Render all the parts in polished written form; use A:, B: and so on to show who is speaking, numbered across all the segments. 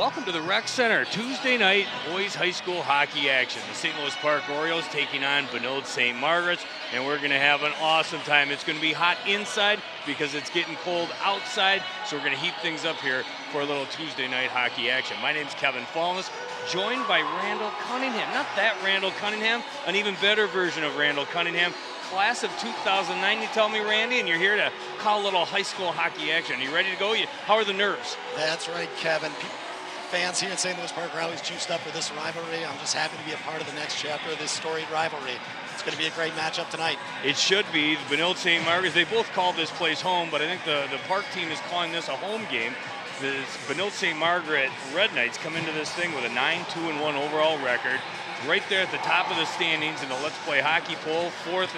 A: Welcome to the Rec Center. Tuesday night boys high school hockey action. The St. Louis Park Orioles taking on Benilde-St. Margaret's, and we're going to have an awesome time. It's going to be hot inside because it's getting cold outside, so we're going to heat things up here for a little Tuesday night hockey action. My name's Kevin Falness, joined by Randall Cunningham. Not that Randall Cunningham, an even better version of Randall Cunningham. Class of 2009, you tell me, Randy, and you're here to call a little high school hockey action. Are you ready to go? How are the nerves?
B: That's right, Kevin. Fans here in St. Louis Park are always juiced up for this rivalry. I'm just happy to be a part of the next chapter of this storied rivalry. It's going to be a great matchup tonight.
A: It should be. Benilde-St. Margaret's, they both call this place home, but I think the Park team is calling this a home game. The Benilde-St. Margaret Red Knights come into this thing with a 9-2-1 overall record. Right there at the top of the standings in the Let's Play Hockey poll, fourth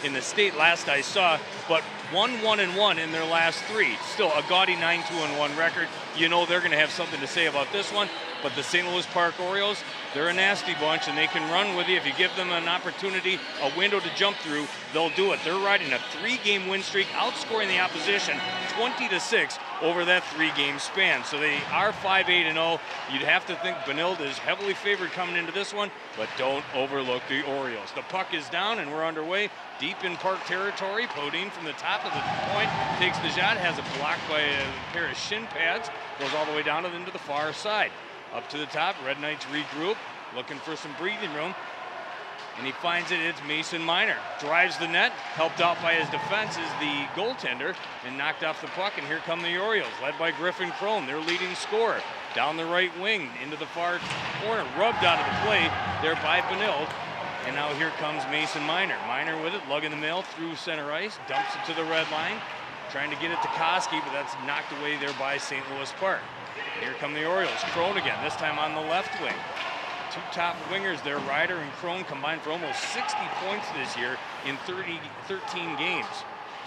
A: in the state last I saw, but 1-1-1 in their last three. Still a gaudy 9-2-1 record. You know they're going to have something to say about this one, but the St. Louis Park Orioles, they're a nasty bunch, and they can run with you. If you give them an opportunity, a window to jump through, they'll do it. They're riding a three-game win streak, outscoring the opposition 20-6 over that three-game span. So they are 5-8-0. You'd have to think Benilde is heavily favored coming into this one, but don't overlook the Orioles. The puck is down, and we're underway deep in Park territory. Podine from the top of the point takes the shot, has it blocked by a pair of shin pads, goes all the way down into the far side. Up to the top, Red Knights regroup, looking for some breathing room, and he finds it. It's Mason Miner. Drives the net, helped out by his defense is the goaltender, and knocked off the puck, and here come the Orioles, led by Griffin Crone, their leading scorer. Down the right wing, into the far corner, rubbed out of the play there by Benilde, and now here comes Mason Miner. Miner with it, lugging the mail through center ice, dumps it to the red line, trying to get it to Koski, but that's knocked away there by St. Louis Park. Here come the Orioles. Crone again, this time on the left wing. Two top wingers there, Ryder and Crone, combined for almost 60 points this year in 13 games.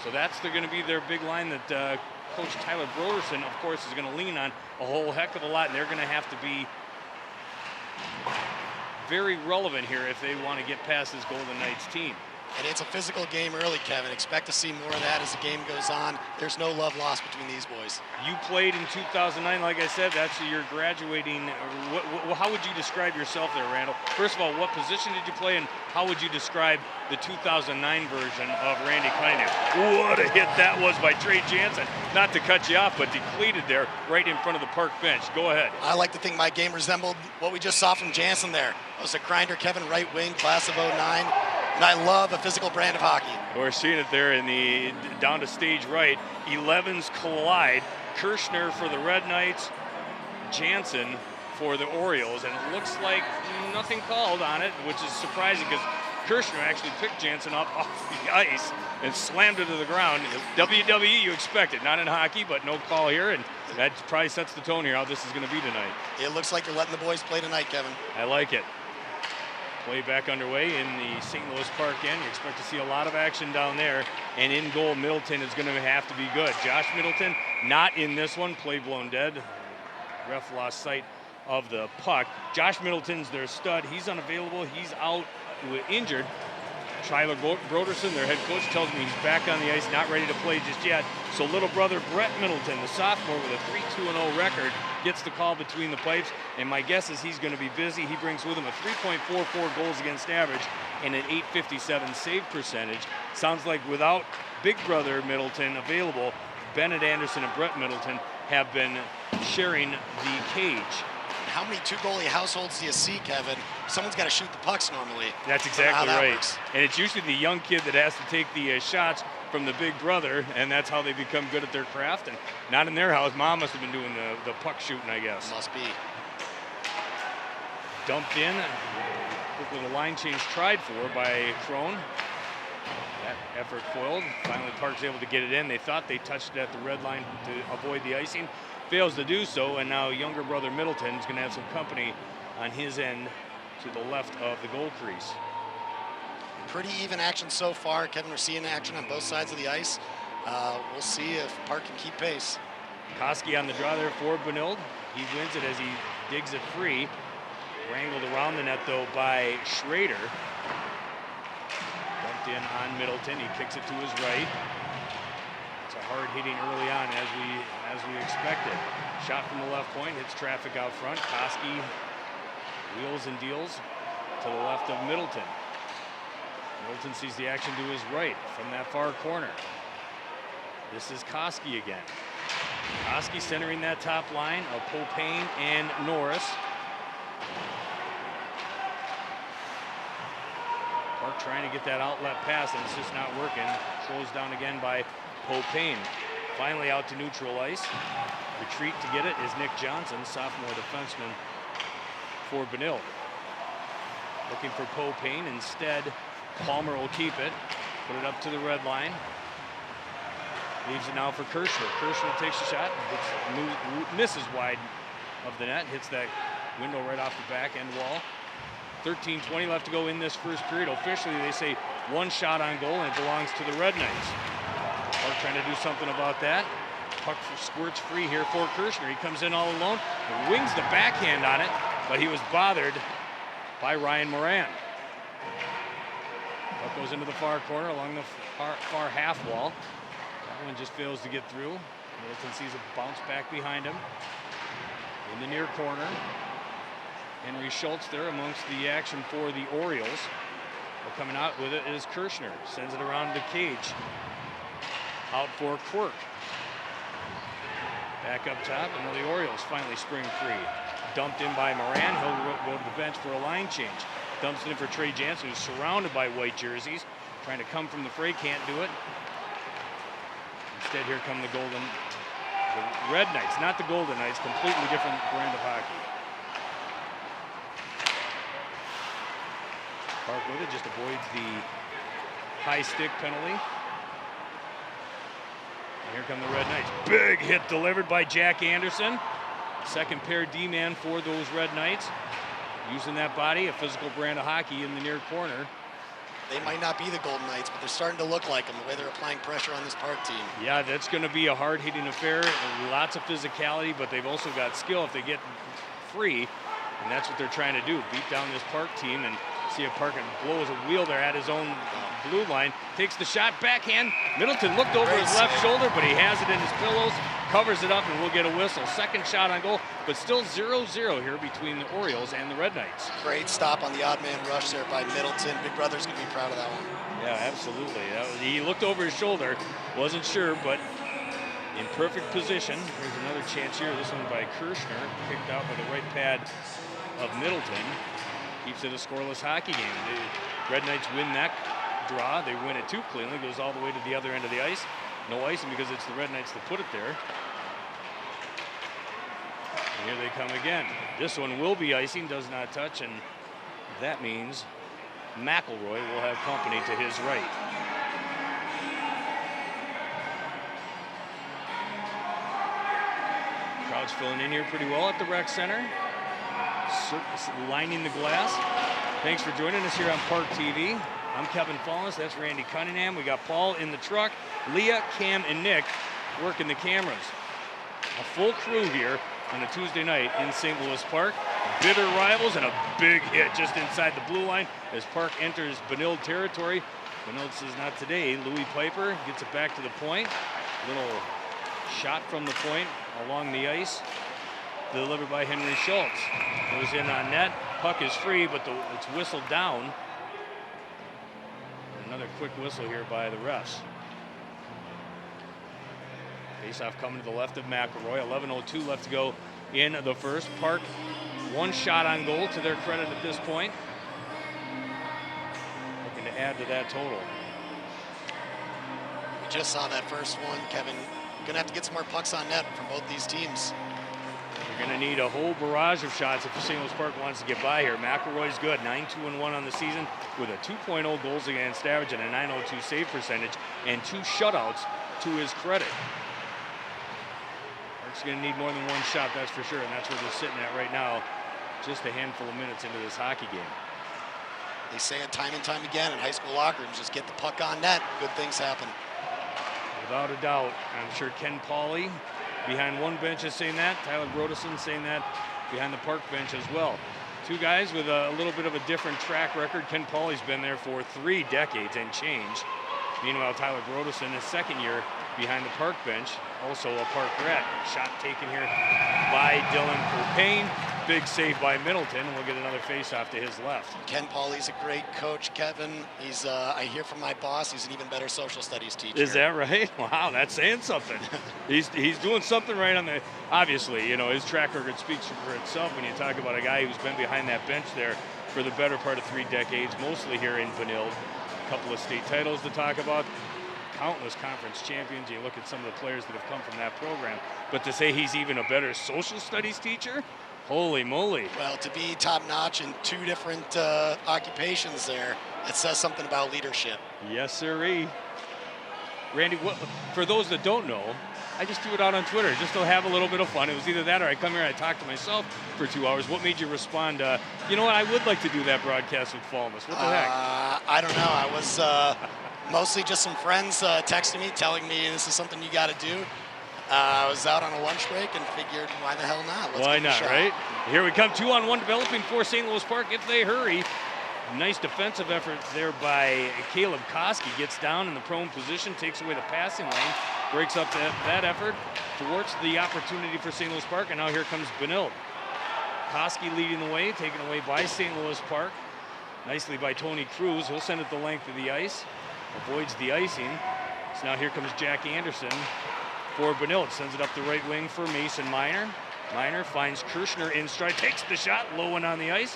A: So that's going to be their big line that Coach Tyler Broderson, of course, is going to lean on a whole heck of a lot, and they're going to have to be very relevant here if they want to get past this Golden Knights team.
B: And it's a physical game early, Kevin. Expect to see more of that as the game goes on. There's no love lost between these boys.
A: You played in 2009, like I said. That's your graduating. How would you describe yourself there, Randall? First of all, what position did you play, and how would you describe the 2009 version of Randy Cunningham? What a hit that was by Trey Jansen. Not to cut you off, but depleted there right in front of the Park bench. Go ahead.
B: I like to think my game resembled what we just saw from Jansen there. It was a grinder, Kevin, right wing, class of 09. And I love a physical brand of hockey.
A: We're seeing it there in the down to stage right. 11s collide. Kirshner for the Red Knights, Jansen for the Orioles, and it looks like nothing called on it, which is surprising because Kirshner actually picked Jansen up off the ice and slammed it to the ground. WWE, you expect it, not in hockey, but no call here, and that probably sets the tone here how this is going to be tonight.
B: It looks like you're letting the boys play tonight, Kevin.
A: I like it. Play back underway in the St. Louis Park end. You expect to see a lot of action down there. And in goal, Middleton is going to have to be good. Josh Middleton, not in this one. Play blown dead. Ref lost sight of the puck. Josh Middleton's their stud. He's unavailable. He's out injured. Tyler Broderson, their head coach, tells me he's back on the ice, not ready to play just yet. So little brother Brett Middleton, the sophomore with a 3-2-0 record, gets the call between the pipes, and my guess is he's going to be busy. He brings with him a 3.44 goals against average and an .857 save percentage. Sounds like without big brother Middleton available, Bennett Anderson and Brett Middleton have been sharing the cage.
B: How many two-goalie households do you see, Kevin? Someone's got to shoot the pucks normally.
A: That's exactly right.
B: Works.
A: And it's usually the young kid that has to take the shots from the big brother, and that's how they become good at their craft. And not in their house. Mom must have been doing the puck shooting, I guess.
B: Must be.
A: Dumped in. Quick little line change tried for by Crone. That effort foiled. Finally, Park's able to get it in. They thought they touched it at the red line to avoid the icing. Fails to do so, and now younger brother Middleton is going to have some company on his end to the left of the goal crease.
B: Pretty even action so far. Kevin, we're seeing action on both sides of the ice. We'll see if Park can keep pace.
A: Koski on the draw there for Benilde. He wins it as he digs it free. Wrangled around the net, though, by Schrader. Dumped in on Middleton. He kicks it to his right. So hard hitting early on as we expected. Shot from the left point, hits traffic out front. Koski wheels and deals to the left of Middleton. Middleton sees the action to his right from that far corner. This is Koski again. Koski centering that top line of Popane and Norris. Park trying to get that outlet pass, and it's just not working. Closed down again by Popane. Finally out to neutral ice. Retreat to get it is Nick Johnson, sophomore defenseman for Benilde. Looking for Popane. Instead, Palmer will keep it. Put it up to the red line. Leaves it now for Kirschner. Kirschner takes a shot, misses wide of the net, hits that window right off the back end wall. 13:20 left to go in this first period. Officially, they say one shot on goal, and it belongs to the Red Knights. Park trying to do something about that. Puck squirts free here for Kirschner. He comes in all alone, wings the backhand on it, but he was bothered by Ryan Moran. Puck goes into the far corner along the far half wall. That one just fails to get through. Middleton sees a bounce back behind him. In the near corner, Henry Schultz there amongst the action for the Orioles. Well, coming out with it is Kirschner. Sends it around the cage. Out for Quirk. Back up top, and the Orioles finally spring free. Dumped in by Moran. He'll go to the bench for a line change. Dumps it in for Trey Jansen, who's surrounded by white jerseys. Trying to come from the fray, can't do it. Instead, here come the Red Knights, not the Golden Knights, completely different brand of hockey. Park with it, just avoids the high stick penalty. And here come the Red Knights. Big hit delivered by Jack Anderson. Second pair D-man for those Red Knights. Using that body, a physical brand of hockey in the near corner.
B: They might not be the Golden Knights, but they're starting to look like them, the way they're applying pressure on this Park team.
A: Yeah, that's going to be a hard-hitting affair. Lots of physicality, but they've also got skill if they get free, and that's what they're trying to do, beat down this Park team. And see if Park blows a wheel there at his own blue line. Takes the shot, backhand. Middleton looked over his left shoulder, but he has it in his pillows, covers it up, and we'll get a whistle. Second shot on goal, but still 0-0 here between the Orioles and the Red Knights.
B: Great stop on the odd man rush there by Middleton. Big Brother's going to be proud of that one.
A: Yeah, absolutely. He looked over his shoulder, wasn't sure, but in perfect position. Here's another chance here. This one by Kirschner, picked out by the right pad of Middleton. Keeps it a scoreless hockey game. The Red Knights win that draw. They win it too cleanly. Goes all the way to the other end of the ice. No icing because it's the Red Knights that put it there. And here they come again. This one will be icing, does not touch, and that means McElroy will have company to his right. Crowd's filling in here pretty well at the rec center. Lining the glass. Thanks for joining us here on ParkTV. I'm Kevin Falness, that's Randy Cunningham. We got Paul in the truck, Leah, Cam, and Nick working the cameras. A full crew here on a Tuesday night in St. Louis Park. Bitter rivals and a big hit just inside the blue line as Park enters Benilde territory. Benilde says not today. Louis Piper gets it back to the point. Little shot from the point along the ice. Delivered by Henry Schultz. Goes in on net. Puck is free, but it's whistled down. Another quick whistle here by the refs. Face-off coming to the left of McElroy. 11:02 left to go in the first. Park, one shot on goal to their credit at this point. Looking to add to that total.
B: We just saw that first one, Kevin. Gonna have to get some more pucks on net from both these teams.
A: You're going to need a whole barrage of shots if St. Louis Park wants to get by here. McElroy's good, 9-2-1 on the season with a 2.0 goals against average and a 902 save percentage and 2 shutouts to his credit. Park's going to need more than one shot, that's for sure, and that's where they're sitting at right now, just a handful of minutes into this hockey game.
B: They say it time and time again in high school locker rooms, just get the puck on net, good things happen.
A: Without a doubt, I'm sure Ken Pauley behind one bench is saying that. Tyler Brodesson saying that behind the Park bench as well. Two guys with a little bit of a different track record. Ken Pauley's been there for 3 decades and change. Meanwhile, Tyler Brodesson, his second year behind the Park bench, also a Park Red. Shot taken here by Dylan Propane. Big save by Middleton, and we'll get another face-off to his left.
B: Ken Pauly's a great coach, Kevin. He's, I hear from my boss, he's an even better social studies teacher.
A: Is that right? Wow, that's saying something. he's doing something right on the, obviously, you know, his track record speaks for itself when you talk about a guy who's been behind that bench there for the better part of 3 decades, mostly here in Benilde. A couple of state titles to talk about, countless conference champions. You look at some of the players that have come from that program, but to say he's even a better social studies teacher, holy moly.
B: Well, to be top-notch in 2 different occupations there, it says something about leadership.
A: Yes, sirree. Randy, for those that don't know, I just threw it out on Twitter just to have a little bit of fun. It was either that or I come here and I talk to myself for 2 hours. What made you respond, you know what, I would like to do that broadcast with Falness. What the heck?
B: I don't know. I was mostly just some friends texting me, telling me this is something you got to do. I was out on a lunch break and figured, why the hell not? Let's
A: why
B: give it a
A: not,
B: shot.
A: right? Here we come, 2-on-1 developing for St. Louis Park if they hurry. Nice defensive effort there by Caleb Koski. Gets down in the prone position, takes away the passing lane, breaks up that effort, thwarts the opportunity for St. Louis Park, and now here comes Benilde. Koski leading the way, taken away by St. Louis Park. Nicely by Tony Cruz. He'll send it the length of the ice, avoids the icing. So now here comes Jack Anderson for Benilde. Sends it up the right wing for Mason Miner. Miner finds Kirshner in stride, takes the shot, low one on the ice,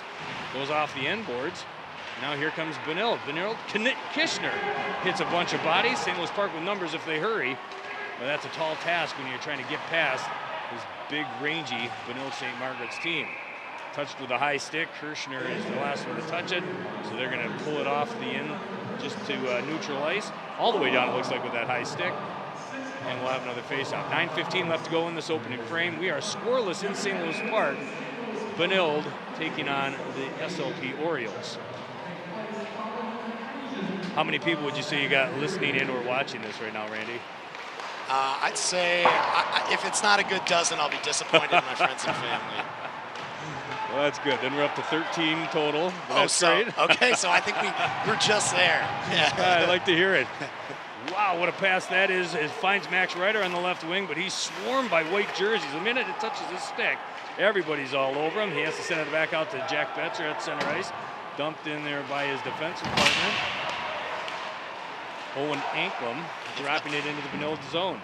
A: goes off the end boards. Now here comes Benilde. Kishner hits a bunch of bodies. St. Louis Park with numbers if they hurry. But that's a tall task when you're trying to get past this big, rangy Benilde-St. Margaret's team. Touched with a high stick. Kirshner is the last one to touch it. So they're going to pull it off the end just to neutral ice. All the way down, it looks like, with that high stick. And we'll have another face-off. 9:15 left to go in this opening frame. We are scoreless in St. Louis Park. Benilde taking on the SLP Orioles. How many people would you say you got listening in or watching this right now, Randy?
B: I'd say if it's not a good dozen, I'll be disappointed in my friends and family.
A: Well, that's good. Then we're up to 13 total. That's great.
B: Okay, so I think we're just there. Yeah.
A: I like to hear it. Wow, what a pass that is. It finds Max Ryder on the left wing, but he's swarmed by white jerseys. The minute it touches his stick, everybody's all over him. He has to send it back out to Jack Betzer at center ice. Dumped in there by his defensive partner, Owen Anklam, dropping it into the Benilde zone.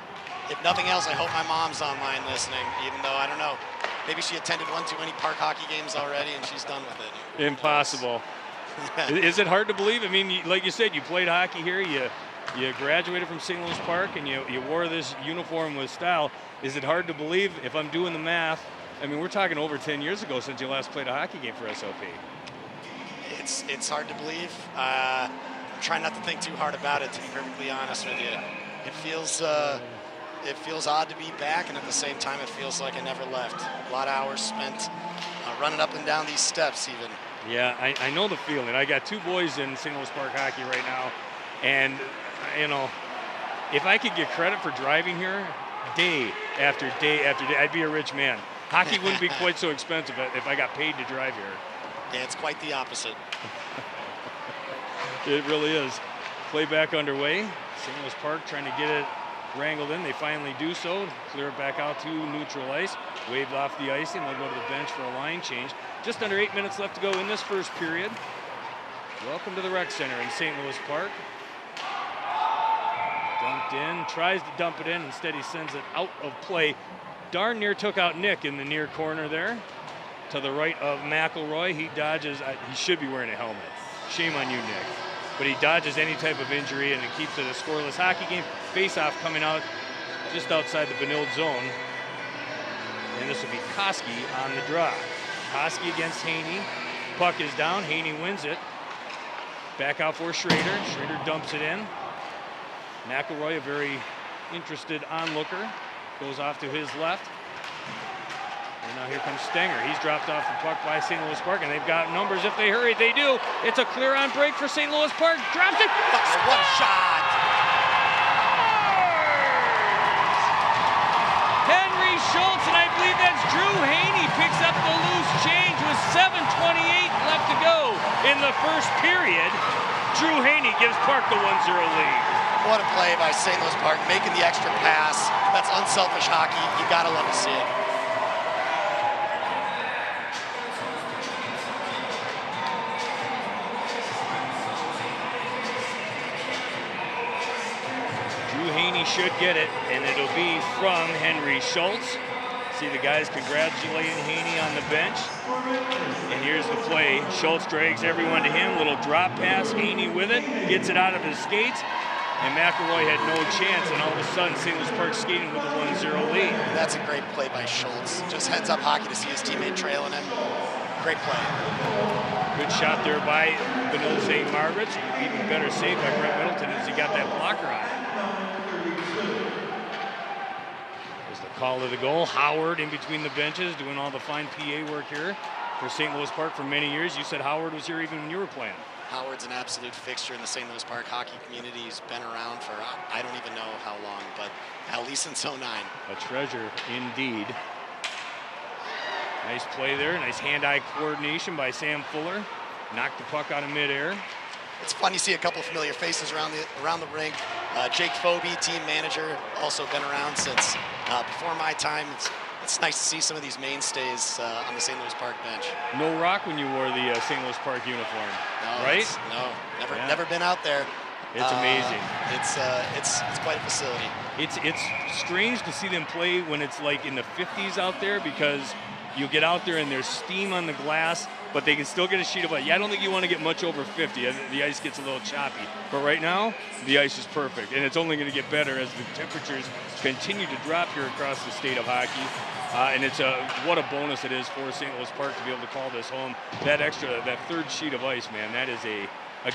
B: If nothing else, I hope my mom's online listening, even though, I don't know, maybe she attended one too many park hockey games already and she's done with it.
A: Impossible. Is it hard to believe? I mean, like you said, you played hockey here, you graduated from St. Louis Park, and you wore this uniform with style. Is it hard to believe, if I'm doing the math, I mean, we're talking over 10 years ago since you last played a hockey game for SLP.
B: It's hard to believe. I'm trying not to think too hard about it, to be perfectly honest with you. It feels odd to be back, and at the same time, it feels like I never left. A lot of hours spent running up and down these steps even.
A: Yeah, I know the feeling. I got 2 boys in St. Louis Park hockey right now, and, you know, if I could get credit for driving here day after day after day, I'd be a rich man. Hockey wouldn't be quite so expensive if I got paid to drive here.
B: Yeah, it's quite the opposite.
A: It really is. Play back underway. St. Louis Park trying to get it wrangled in. They finally do so. Clear it back out to neutral ice. Waved off the icing. They'll go to the bench for a line change. Just under 8 minutes left to go in this first period. Welcome to the rec center in St. Louis Park. Dumped in. Tries to dump it in. Instead, he sends it out of play. Darn near took out Nick in the near corner there. To the right of McElroy. He dodges. He should be wearing a helmet. Shame on you, Nick. But he dodges any type of injury, and it keeps it a scoreless hockey game. Face-off coming out just outside the Benilde zone. And this will be Koski on the draw. Koski against Haney. Puck is down. Haney wins it. Back out for Schrader. Schrader dumps it in. McElroy, a very interested onlooker, goes off to his left. And now here comes Stenger. He's dropped off the puck by St. Louis Park, and they've got numbers if they hurry. They do. It's a clear on break for St. Louis Park. Drops it.
B: What shot!
A: Henry Schultz, and I believe that's Drew Haney, picks up the loose change with 7:28 left to go in the first period. Drew Haney gives Park the 1-0 lead.
B: What a play by St. Louis Park, making the extra pass. That's unselfish hockey. You gotta love to see it.
A: Drew Haney should get it, and it'll be from Henry Schultz. See the guys congratulating Haney on the bench. And here's the play. Schultz drags everyone to him. Little drop pass. Haney with it. Gets it out of his skates. And McElroy had no chance. And all of a sudden, St. Louis Park skating with a 1-0 lead.
B: That's a great play by Schultz. Just heads up hockey to see his teammate trailing him. Great play.
A: Good shot there by Benilde-St. Margaret. Even better save by Brett Middleton as he got that blocker on it. Call to the goal. Howard in between the benches doing all the fine PA work here for St. Louis Park for many years. You said Howard was here even when you were playing.
B: Howard's an absolute fixture in the St. Louis Park hockey community. He's been around for I don't even know how long, but at least since '09.
A: A treasure indeed. Nice play there. Nice hand-eye coordination by Sam Fuller. Knocked the puck out of midair.
B: It's fun to see a couple of familiar faces around the rink. Jake Foby, team manager, also been around since before my time. It's nice to see some of these mainstays on the St. Louis Park bench.
A: No rock when you wore the St. Louis Park uniform,
B: no,
A: right?
B: Never been out there.
A: It's amazing.
B: It's quite a facility.
A: It's strange to see them play when it's like in the 50s out there, because you get out there and there's steam on the glass, but they can still get a sheet of ice. Yeah, I don't think you want to get much over 50. The ice gets a little choppy. But right now, the ice is perfect, and it's only going to get better as the temperatures continue to drop here across the state of hockey. And it's what a bonus it is for St. Louis Park to be able to call this home. That third sheet of ice, man, that is a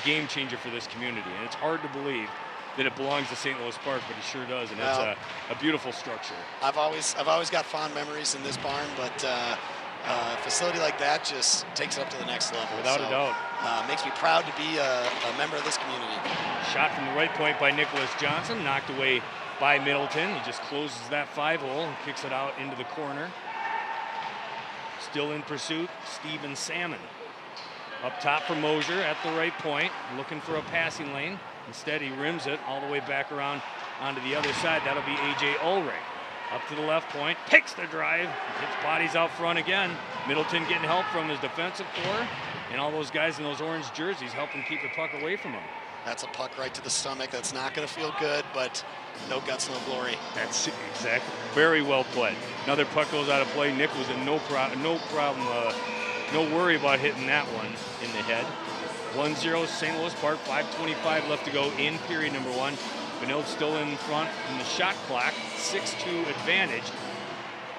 A: game changer for this community. And it's hard to believe that it belongs to St. Louis Park, but it sure does, and it's a beautiful structure.
B: I've always got fond memories in this barn, but a facility like that just takes it up to the next level.
A: Without a doubt.
B: Makes me proud to be a member of this community.
A: Shot from the right point by Nicholas Johnson, knocked away by Middleton. He just closes that 5-hole and kicks it out into the corner. Still in pursuit, Steven Salmon. Up top for Mosier at the right point, looking for a passing lane. Instead, he rims it all the way back around onto the other side. That'll be A.J. Ulrich. Up to the left point, takes the drive, hits bodies out front again. Middleton getting help from his defensive corps, and all those guys in those orange jerseys helping keep the puck away from him.
B: That's a puck right to the stomach. That's not going to feel good, but no guts, no glory.
A: That's exactly. Very well played. Another puck goes out of play. Nick was in no worry about hitting that one in the head. 1-0 St. Louis Park, 5:25 left to go in period number one. Benilde still in front in the shot clock, 6-2 advantage,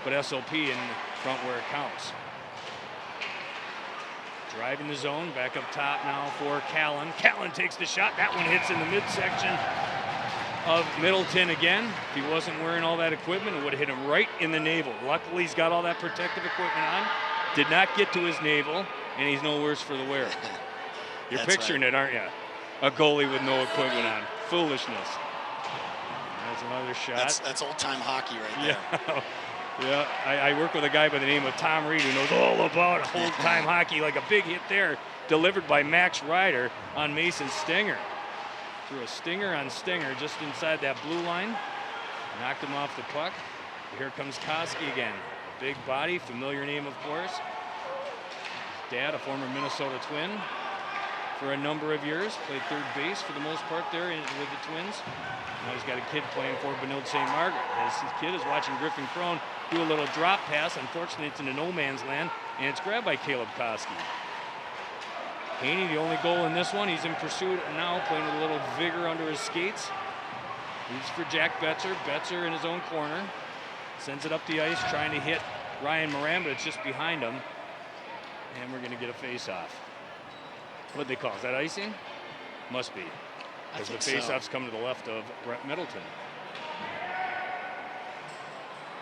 A: but SLP in front where it counts. Driving the zone, back up top now for Callan. Callan takes the shot. That one hits in the midsection of Middleton again. If he wasn't wearing all that equipment, it would have hit him right in the navel. Luckily, he's got all that protective equipment on. Did not get to his navel, and he's no worse for the wear. You're picturing it, aren't you? A goalie with no equipment on. Foolishness. That's another shot.
B: That's old-time hockey right there.
A: Yeah, I work with a guy by the name of Tom Reed who knows all about old-time hockey. Like a big hit there, delivered by Max Ryder on Mason Stinger. Threw a stinger on stinger just inside that blue line. Knocked him off the puck. Here comes Koski again. Big body, familiar name, of course. His dad, a former Minnesota Twin for a number of years. Played third base for the most part there with the Twins. Now he's got a kid playing for Benilde-St. Margaret. His kid is watching Griffin Crone do a little drop pass. Unfortunately, it's into no man's land, and it's grabbed by Caleb Koski. Haney, the only goal in this one. He's in pursuit now, playing with a little vigor under his skates. Leads for Jack Betzer. Betzer in his own corner. Sends it up the ice, trying to hit Ryan Moran, but it's just behind him. And we're going to get a face-off. What'd they call it? Is that icing? Must be. Because the face-offs come to the left of Brett Middleton.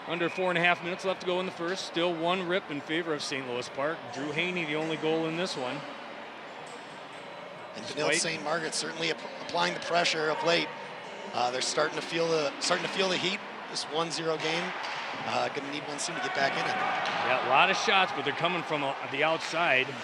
A: Under 4.5 minutes left to go in the first. Still one rip in favor of St. Louis Park. Drew Haney, the only goal in this one.
B: And Benilde-St. Margaret certainly applying the pressure of late. They're starting to feel the heat. This 1-0 game. Going to need one soon to get back in it.
A: Yeah, a lot of shots, but they're coming from the outside. And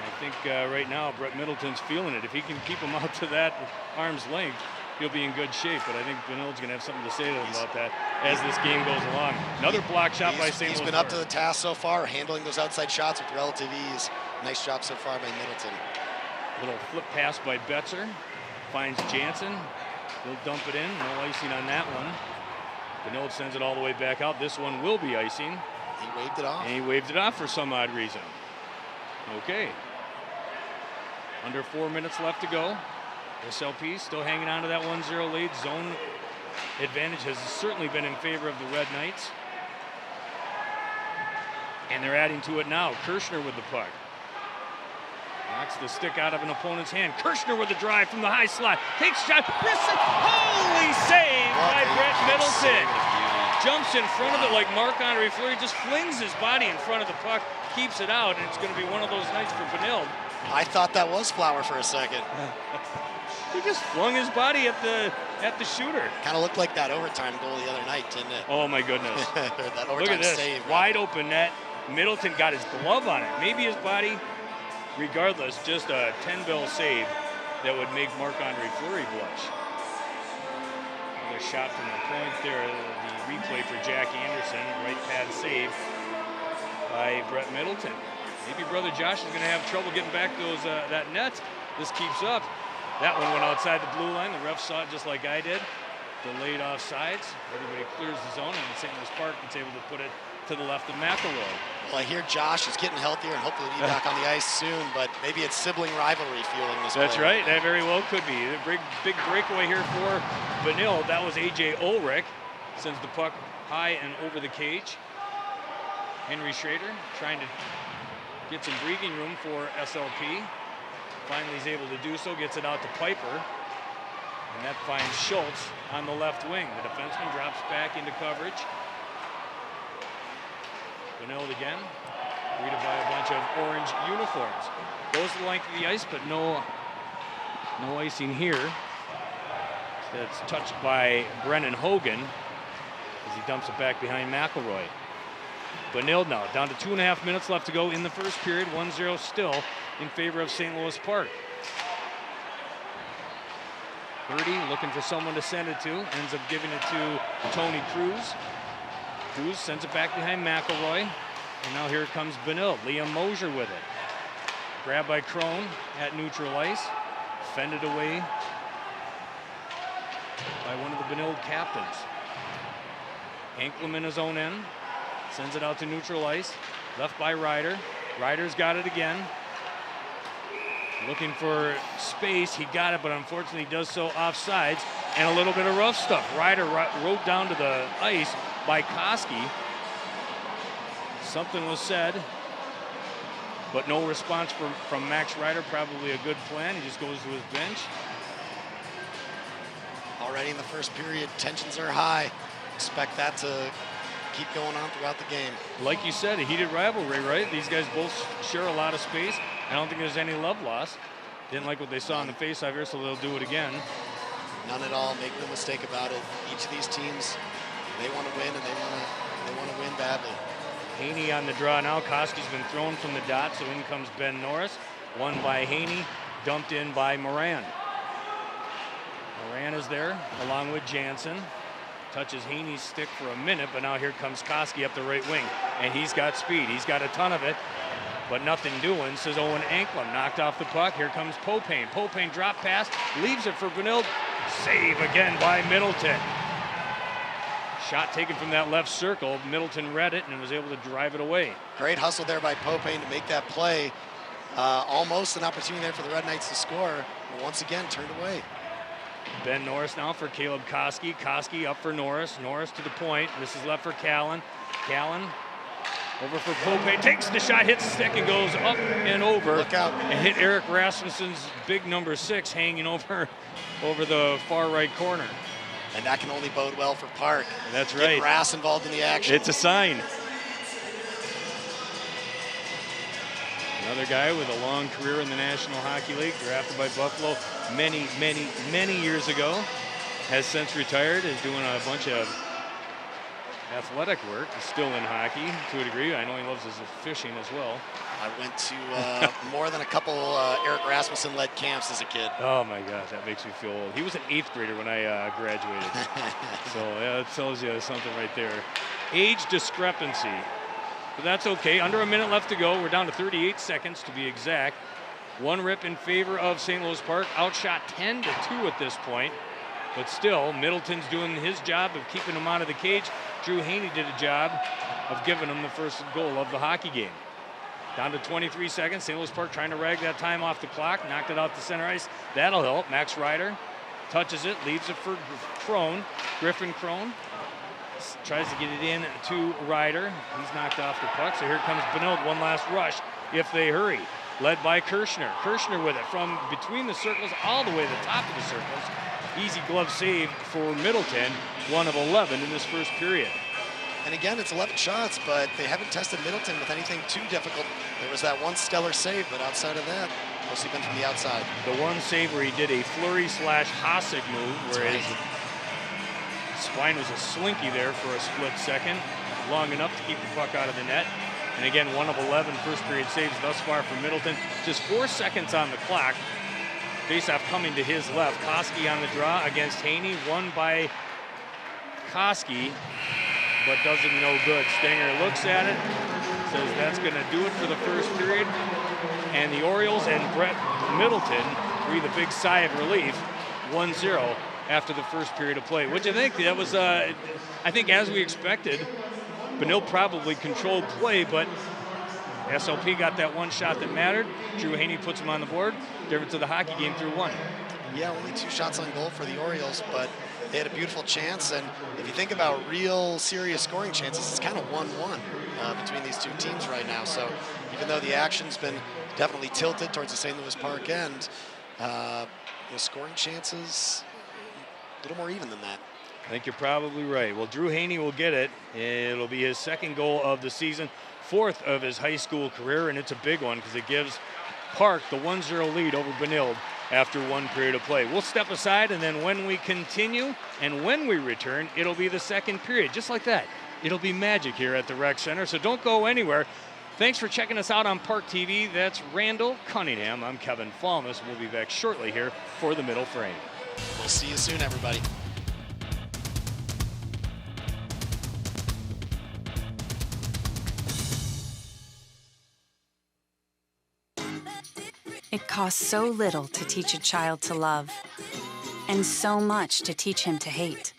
A: I think right now Brett Middleton's feeling it. If he can keep him out to that arm's length, he'll be in good shape. But I think Benilde's going to have something to say to him about that as this game goes along. Another block shot by St. Louis.
B: He's been up to the task so far, handling those outside shots with relative ease. Nice job so far by Middleton.
A: Little flip pass by Betzer. Finds Jansen. He'll dump it in. No icing on that one. Benilde sends it all the way back out. This one will be icing.
B: He waved it off.
A: And he waved it off for some odd reason. Okay. Under 4 minutes left to go. SLP still hanging on to that 1-0 lead. Zone advantage has certainly been in favor of the Red Knights. And they're adding to it now. Kirshner with the puck. Knocks the stick out of an opponent's hand. Kirshner with the drive from the high slot. Takes shot. Holy save by Brett Middleton. Jumps in front of it like Marc-Andre Fleury. Just flings his body in front of the puck. Keeps it out, and it's going to be one of those nights for Benilde.
B: I thought that was Flower for a second.
A: He just flung his body at the shooter.
B: Kind of looked like that overtime goal the other night, didn't it?
A: Oh my goodness.
B: That overtime
A: Look at this.
B: save.
A: Wide open net. Middleton got his glove on it. Maybe his body. Regardless, just a 10-bill save that would make Marc-Andre Fleury blush. Another shot from the point there. The replay for Jack Anderson. Right pad save by Brett Middleton. Maybe brother Josh is going to have trouble getting back those that net. This keeps up. That one went outside the blue line. The ref saw it just like I did. Delayed offsides. Everybody clears the zone, and St. Louis Park is able to put it to the left of McElroy.
B: Well, I hear Josh is getting healthier and hopefully be back on the ice soon, but maybe it's sibling rivalry fueling this.
A: That's right. That very well could be. A big breakaway here for Benilde. That was A.J. Ulrich. Sends the puck high and over the cage. Henry Schrader trying to get some breathing room for SLP. Finally is able to do so. Gets it out to Piper. And that finds Schultz on the left wing. The defenseman drops back into coverage. Benilde again, greeted by a bunch of orange uniforms. Goes the length of the ice, but no icing here. That's touched by Brennan Hogan as he dumps it back behind McElroy. Benilde now down to 2.5 minutes left to go in the first period. 1-0 still in favor of St. Louis Park. 30 looking for someone to send it to. Ends up giving it to Tony Cruz. Cruz sends it back behind McElroy. And now here comes Benilde. Liam Mosier with it. Grabbed by Crone at neutral ice. Fended away by one of the Benilde captains. Anklam in his own end. Sends it out to neutral ice. Left by Ryder. Ryder's got it again. Looking for space. He got it, but unfortunately does so offsides. And a little bit of rough stuff. Ryder rode down to the ice by Koski. Something was said, but no response from Max Ryder. Probably a good plan. He just goes to his bench.
B: Already in the first period, tensions are high. Expect that to keep going on throughout the game.
A: Like you said, a heated rivalry, right? These guys both share a lot of space. I don't think there's any love lost. Didn't like what they saw in the faceoff here, so they'll do it again.
B: None at all. Make no mistake about it. Each of these teams, they want to win, and they want to win badly.
A: Haney on the draw now. Koski's been thrown from the dot, so in comes Ben Norris. Won by Haney, dumped in by Moran. Moran is there, along with Jansen. Touches Haney's stick for a minute, but now here comes Koski up the right wing, and he's got speed. He's got a ton of it, but nothing doing, says Owen Anklam. Knocked off the puck. Here comes Popane. Popane drop pass, leaves it for Benilde. Save again by Middleton. Shot taken from that left circle. Middleton read it and was able to drive it away.
B: Great hustle there by Popane to make that play. Almost an opportunity there for the Red Knights to score, but once again turned away.
A: Ben Norris now for Caleb Koski. Koski up for Norris. Norris to the point. This is left for Callan. Callan over for Popane. Takes the shot, hits the stick, and goes up and over.
B: Look out.
A: And hit Eric Rasmussen's big number 6 hanging over the far right corner.
B: And that can only bode well for Park.
A: That's right.
B: Getting Rass involved in the action.
A: It's a sign. Another guy with a long career in the National Hockey League, drafted by Buffalo many years ago. Has since retired, is doing a bunch of athletic work. He's still in hockey to a degree. I know he loves his fishing as well.
B: I went to more than a couple Eric Rasmussen-led camps as a kid.
A: Oh my gosh, that makes me feel old. He was an 8th grader when I graduated. So yeah, that tells you something right there. Age discrepancy, but that's okay. Under a minute left to go. We're down to 38 seconds to be exact. One rip in favor of St. Louis Park. Outshot 10-2 at this point. But still, Middleton's doing his job of keeping him out of the cage. Drew Haney did a job of giving him the first goal of the hockey game. Down to 23 seconds. St. Louis Park trying to rag that time off the clock. Knocked it out to center ice. That'll help. Max Ryder touches it, leaves it for Crone. Griffin Crone tries to get it in to Ryder. He's knocked off the puck. So here comes Benilde. One last rush if they hurry. Led by Kirshner. Kirshner with it from between the circles all the way to the top of the circles. Easy glove save for Middleton. 1 of 11 in this first period.
B: And again, it's 11 shots, but they haven't tested Middleton with anything too difficult. There was that one stellar save, but outside of that, mostly been from the outside.
A: The one save where he did a flurry/Hasek move, where his spine was a slinky there for a split second, long enough to keep the puck out of the net. And again, 1 of 11 first period saves thus far for Middleton. Just 4 seconds on the clock. Faceoff coming to his left. Koski on the draw against Haney. Won by Koski, but does him no good. Stenger looks at it, says that's going to do it for the first period. And the Orioles and Brett Middleton breathe a big sigh of relief. 1-0 after the first period of play, which I think that was, I think as we expected, Benilde probably controlled play, but SLP got that one shot that mattered. Drew Haney puts him on the board. Difference of the hockey game through 1.
B: Yeah, only 2 shots on goal for the Orioles, but they had a beautiful chance. And if you think about real serious scoring chances, it's kind of 1-1 between these two teams right now. So even though the action's been definitely tilted towards the St. Louis Park end, the scoring chances a little more even than that.
A: I think you're probably right. Well, Drew Haney will get it. It'll be his 2nd goal of the season, 4th of his high school career, and it's a big one because it gives Park the 1-0 lead over Benilde after 1 period of play. We'll step aside, and then when we continue and when we return, it'll be the 2nd period. Just like that, it'll be magic here at the Rec Center, so don't go anywhere. Thanks for checking us out on ParkTV. That's Randall Cunningham. I'm Kevin Falness. We'll be back shortly here for the Middle Frame.
B: We'll see you soon, everybody.
C: It costs so little to teach a child to love, and so much to teach him to hate.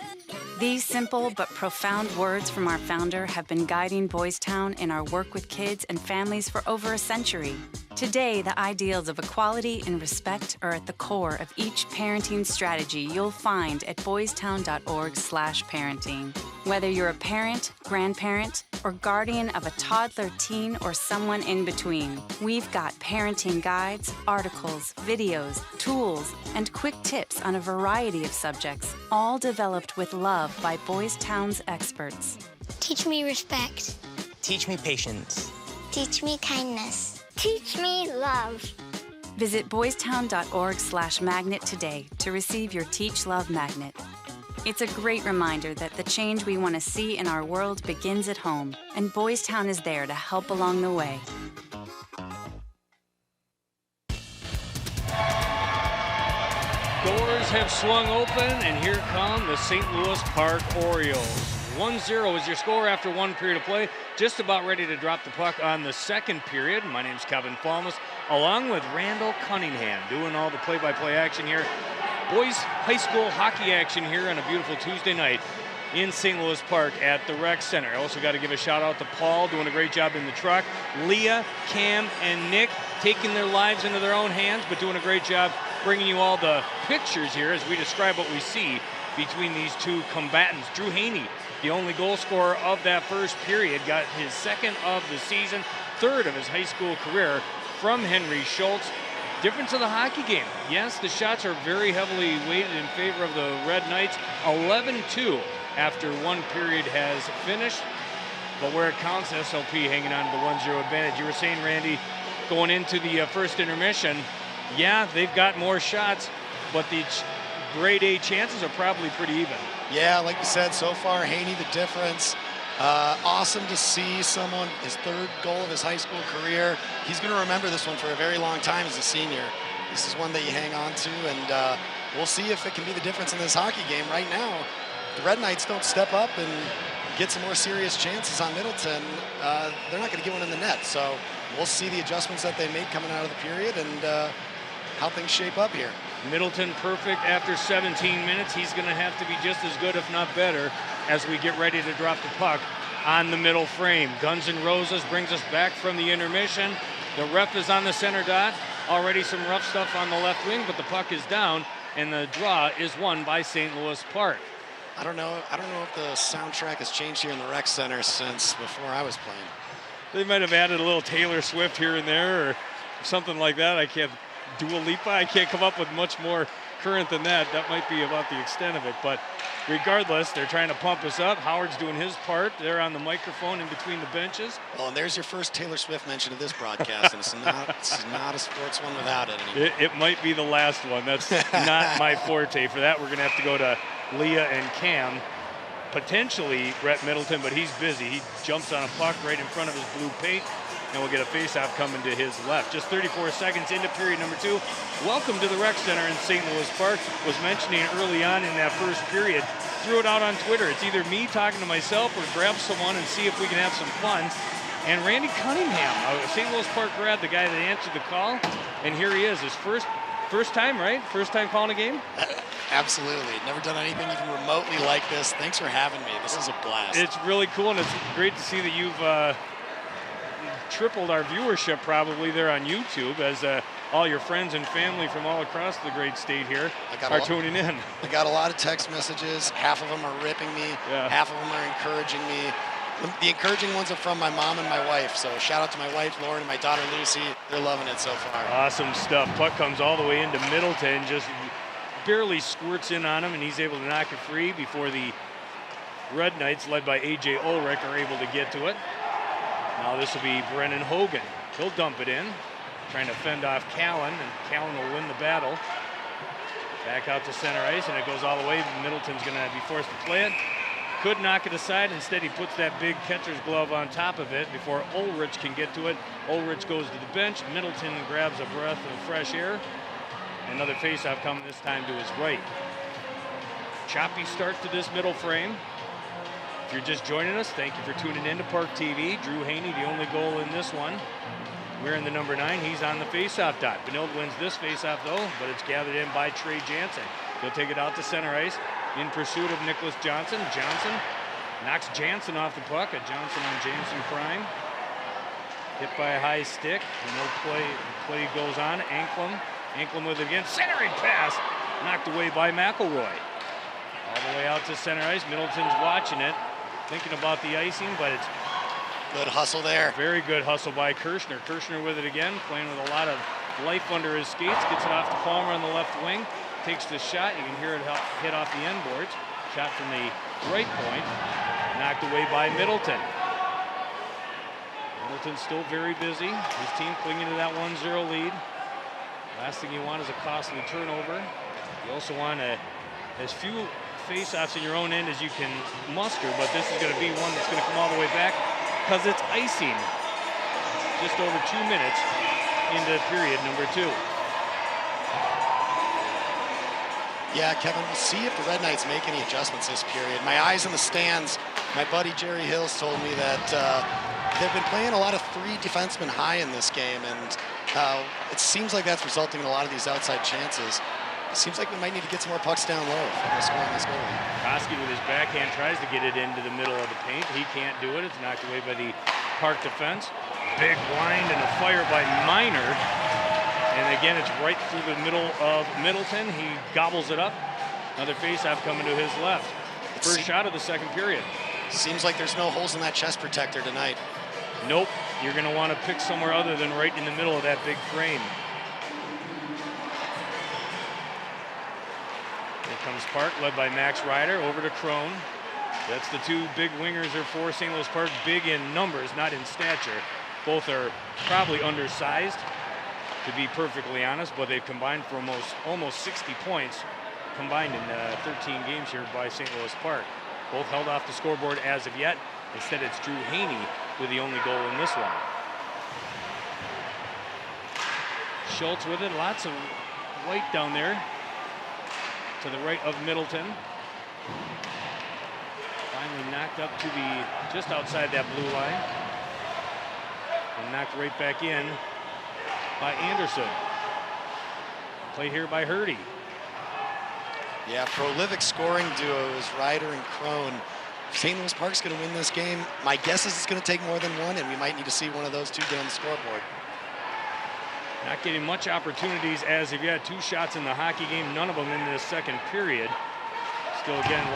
C: These simple but profound words from our founder have been guiding Boys Town in our work with kids and families for over a century. Today, the ideals of equality and respect are at the core of each parenting strategy you'll find at boystown.org/parenting. Whether you're a parent, grandparent, or guardian of a toddler, teen, or someone in between, we've got parenting guides, articles, videos, tools, and quick tips on a variety of subjects, all developed with love by Boys Town's experts.
D: Teach me respect.
E: Teach me patience.
D: Teach me kindness. Teach me love.
C: Visit boystown.org/magnet today to receive your Teach Love magnet. It's a great reminder that the change we want to see in our world begins at home, and Boys Town is there to help along the way.
A: Doors have swung open, and here come the St. Louis Park Orioles. 1-0 is your score after 1 period of play. Just about ready to drop the puck on the 2nd period. My name's Kevin Falness, along with Randall Cunningham, doing all the play-by-play action here. Boys high school hockey action here on a beautiful Tuesday night in St. Louis Park at the Rec Center. I also got to give a shout out to Paul, doing a great job in the truck. Leah, Cam, and Nick taking their lives into their own hands, but doing a great job bringing you all the pictures here as we describe what we see between these two combatants. Drew Haney, the only goal scorer of that first period, got his 2nd of the season, 3rd of his high school career from Henry Schultz. Difference of the hockey game. Yes, the shots are very heavily weighted in favor of the Red Knights. 11-2 after 1 period has finished. But where it counts, SLP hanging on to the 1-0 advantage. You were saying, Randy, going into the first intermission, yeah, they've got more shots, but the grade A chances are probably pretty even.
B: Yeah, like you said, so far, Haney the difference. Awesome to see someone, his third goal of his high school career. He's going to remember this one for a very long time as a senior. This is one that you hang on to, and we'll see if it can be the difference in this hockey game. Right now, the Red Knights don't step up and get some more serious chances on Middleton. They're not going to get one in the net, so we'll see the adjustments that they make coming out of the period and how things shape up here.
A: Middleton perfect after 17 minutes. He's going to have to be just as good, if not better, as we get ready to drop the puck on the middle frame. Guns N' Roses brings us back from the intermission. The ref is on the center dot. Already some rough stuff on the left wing, but the puck is down, and the draw is won by St. Louis Park.
B: I don't know if the soundtrack has changed here in the rec center since before I was playing.
A: They might have added a little Taylor Swift here and there or something like that. I can't come up with much more current than that. That might be about the extent of it, but regardless, they're trying to pump us up. Howard's doing his part. They're on the microphone in between the benches.
B: Well, and there's your first Taylor Swift mention of this broadcast, and it's not a sports one without it anymore.
A: It might be the last one. That's not my forte. For that, we're going to have to go to Leah and Cam. Potentially Brett Middleton, but he's busy. He jumps on a puck right in front of his blue paint, and we'll get a face-off coming to his left. Just 34 seconds into period number 2. Welcome to the Rec Center in St. Louis Park. Was mentioning early on in that first period, threw it out on Twitter. It's either me talking to myself or grab someone and see if we can have some fun. And Randy Cunningham, a St. Louis Park grad, the guy that answered the call, and here he is, his first time, right? First time calling a game?
B: Absolutely. Never done anything even remotely like this. Thanks for having me. This is a blast.
A: It's really cool, and it's great to see that you've tripled our viewership probably there on YouTube as all your friends and family from all across the great state here are tuning in.
B: I got a lot of text messages. Half of them are ripping me. Yeah. Half of them are encouraging me. The encouraging ones are from my mom and my wife. So shout out to my wife, Lauren, and my daughter, Lucy. They're loving it so far.
A: Awesome stuff. Puck comes all the way into Middleton, just barely squirts in on him, and he's able to knock it free before the Red Knights, led by A.J. Ulrich, are able to get to it. Now this will be Brennan Hogan. He'll dump it in, trying to fend off Callan, and Callan will win the battle. Back out to center ice, and it goes all the way. Middleton's going to be forced to play it. Could knock it aside. Instead, he puts that big catcher's glove on top of it before Ulrich can get to it. Ulrich goes to the bench. Middleton grabs a breath of fresh air. Another faceoff coming this time to his right. Choppy start to this middle frame. If you're just joining us, thank you for tuning in to ParkTV. Drew Haney, the only goal in this one. Wearing the number 9, he's on the faceoff dot. Benilde wins this faceoff though, but it's gathered in by Trey Jansen. He'll take it out to center ice in pursuit of Nicholas Johnson. Johnson knocks Jansen off the puck. A Johnson on Jansen prime. Hit by a high stick. No play. The play goes on. Anklem with it again. Centering pass. Knocked away by McElroy. All the way out to center ice. Middleton's watching it. Thinking about the icing, but it's
B: good hustle there.
A: Very good hustle by Kirshner. Kirshner with it again, playing with a lot of life under his skates. Gets it off to Palmer on the left wing. Takes the shot. You can hear it hit off the end boards. Shot from the right point. Knocked away by Middleton. Middleton's still very busy. His team clinging to that 1-0 lead. Last thing you want is a costly turnover. You also want as few face-offs in your own end as you can muster, but this is going to be one that's going to come all the way back because it's icing. Just over 2 minutes into period number 2.
B: Yeah, Kevin, we'll see if the Red Knights make any adjustments this period. My eyes in the stands, my buddy Jerry Hills told me that they've been playing a lot of 3 defensemen high in this game, and it seems like that's resulting in a lot of these outside chances. It seems like we might need to get some more pucks down low from scoring this goal.
A: Koski with his backhand tries to get it into the middle of the paint. He can't do it. It's knocked away by the Park defense. Big wind and a fire by Miner. And again, it's right through the middle of Middleton. He gobbles it up. Another faceoff coming to his left. First shot of the second period.
B: Seems like there's no holes in that chest protector tonight.
A: Nope. You're going to want to pick somewhere other than right in the middle of that big frame. Here comes Park, led by Max Ryder, over to Crone. That's the 2 big wingers are for St. Louis Park. Big in numbers, not in stature. Both are probably undersized, to be perfectly honest, but they've combined for almost 60 points combined in 13 games here by St. Louis Park. Both held off the scoreboard as of yet. Instead, it's Drew Haney with the only goal in this one. Schultz with it, lots of white down there to the right of Middleton. Finally knocked up to just outside that blue line. And knocked right back in by Anderson. Played here by Hurdy.
B: Yeah, prolific scoring duos, Ryder and Crone. St. Louis Park's going to win this game. My guess is it's going to take more than one, and we might need to see one of those two get on the scoreboard.
A: Not getting much opportunities as of yet. 2 shots in the hockey game, none of them in this second period. Still again,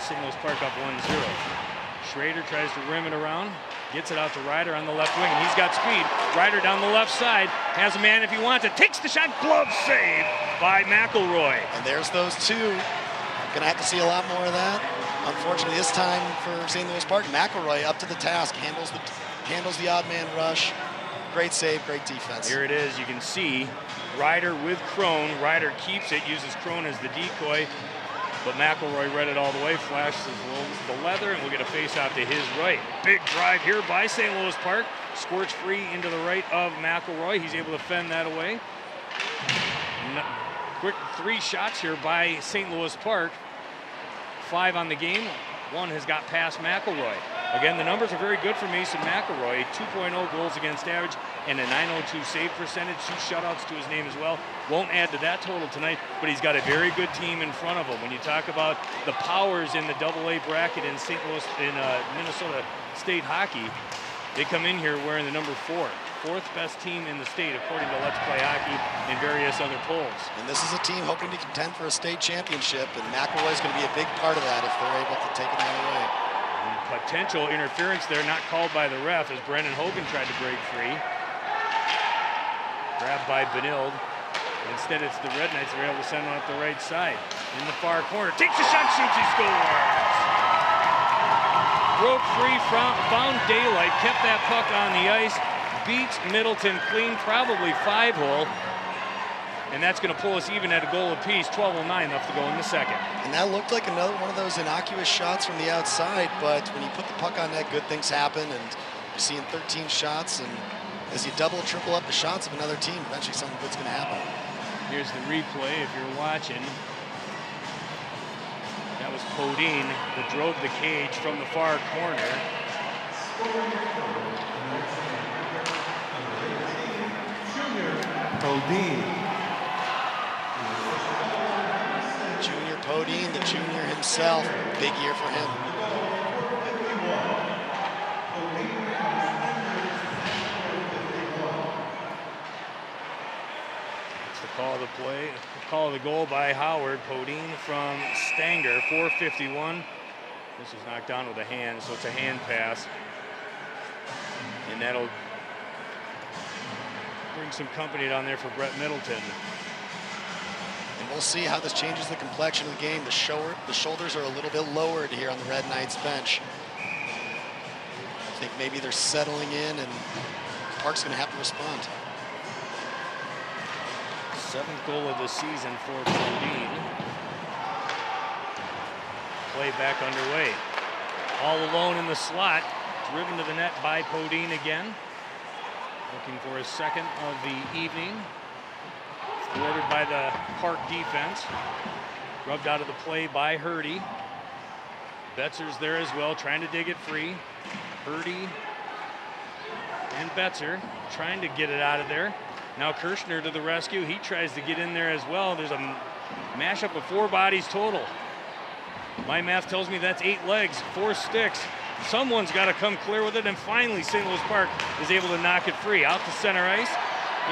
A: St. Louis Park up 1-0. Schrader tries to rim it around, gets it out to Ryder on the left wing, and he's got speed. Ryder down the left side, has a man if he wants it, takes the shot, glove save by McElroy.
B: And there's those two. Gonna have to see a lot more of that. Unfortunately, this time for St. Louis Park, McElroy up to the task, handles the odd man rush. Great save, great defense.
A: Here it is, you can see Ryder with Crone. Ryder keeps it, uses Crone as the decoy, but McElroy read it all the way, flashes the leather, and we'll get a face-off to his right. Big drive here by St. Louis Park. Squirts free into the right of McElroy. He's able to fend that away. Quick 3 shots here by St. Louis Park. 5 on the game. 1 has got past McElroy. Again, the numbers are very good for Mason McElroy. 2.0 goals against average and a .902 save percentage. 2 shutouts to his name as well. Won't add to that total tonight, but he's got a very good team in front of him. When you talk about the powers in the AA bracket in St. Louis, in Minnesota State hockey, they come in here wearing the number 4. 4th best team in the state, according to Let's Play Hockey and various other polls.
B: And this is a team hoping to contend for a state championship, and McElroy's going to be a big part of that if they're able to take it that away.
A: And potential interference there, not called by the ref, as Brendan Hogan tried to break free. Grabbed by Benilde. Instead, it's the Red Knights that are able to send one up the right side. In the far corner, takes a shot, shoots, he scores! Broke free, found daylight, kept that puck on the ice, beats Middleton clean, probably 5-hole. And that's going to pull us even at a goal apiece. 12:09 left to go in the second.
B: And that looked like another one of those innocuous shots from the outside, but when you put the puck on net, good things happen, and you're seeing 13 shots, and as you double, triple up the shots of another team, eventually something good's going to happen.
A: Here's the replay if you're watching. That was Podine that drove the cage from the far corner.
B: Junior Podine, the junior himself, big year for him.
A: It's the call of the play, call of the goal by Howard. Podine from Stanger, 4:51. This was knocked down with a hand, so it's a hand pass. And that'll bring some company down there for Brett Middleton.
B: And we'll see how this changes the complexion of the game. The shoulders are a little bit lowered here on the Red Knights bench. I think maybe they're settling in, and Park's going to have to respond.
A: 7th goal of the season for Podine. Play back underway. All alone in the slot. Driven to the net by Podine again. Looking for his 2nd of the evening. Thwarted by the Park defense. Rubbed out of the play by Hurdy. Betzer's there as well, trying to dig it free. Hurdy and Betzer trying to get it out of there. Now Kirshner to the rescue. He tries to get in there as well. There's a mashup of 4 bodies total. My math tells me that's 8 legs, 4 sticks. Someone's got to come clear with it, and finally St. Louis Park is able to knock it free. Out to center ice.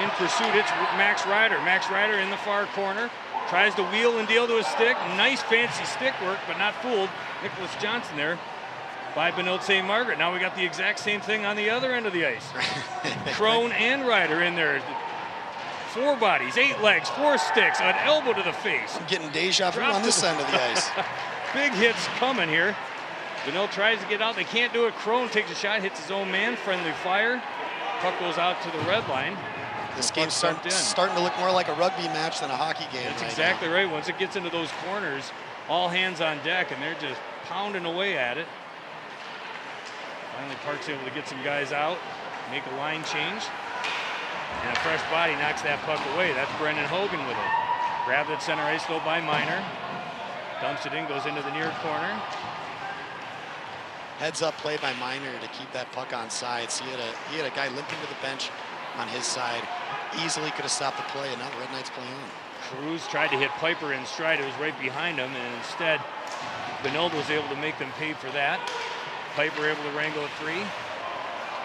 A: In pursuit, it's Max Ryder. Max Ryder in the far corner. Tries to wheel and deal to his stick. Nice fancy stick work, but not fooled. Nicholas Johnson there by Benilde-St. Margaret. Now we got the exact same thing on the other end of the ice. Crone and Ryder in there. 4 bodies, 8 legs, 4 sticks, an elbow to the face.
B: I'm getting deja vu on this end of the ice.
A: Big hits coming here. Benilde tries to get out. They can't do it. Crone takes a shot, hits his own man. Friendly fire. Puck goes out to the red line.
B: This game's starting to look more like a rugby match than a hockey game.
A: That's exactly right. Once it gets into those corners, all hands on deck, and they're just pounding away at it. Finally, Park's able to get some guys out, make a line change. And a fresh body knocks that puck away. That's Brendan Hogan with it. Grabbed at center ice though by Miner. Dumps it in, goes into the near corner.
B: Heads up play by Miner to keep that puck on sides. He had a guy limping to the bench on his side. Easily could have stopped the play, and now the Red Knights play on.
A: Cruz tried to hit Piper in stride. It was right behind him, and instead, Benilde was able to make them pay for that. Piper able to wrangle a 3.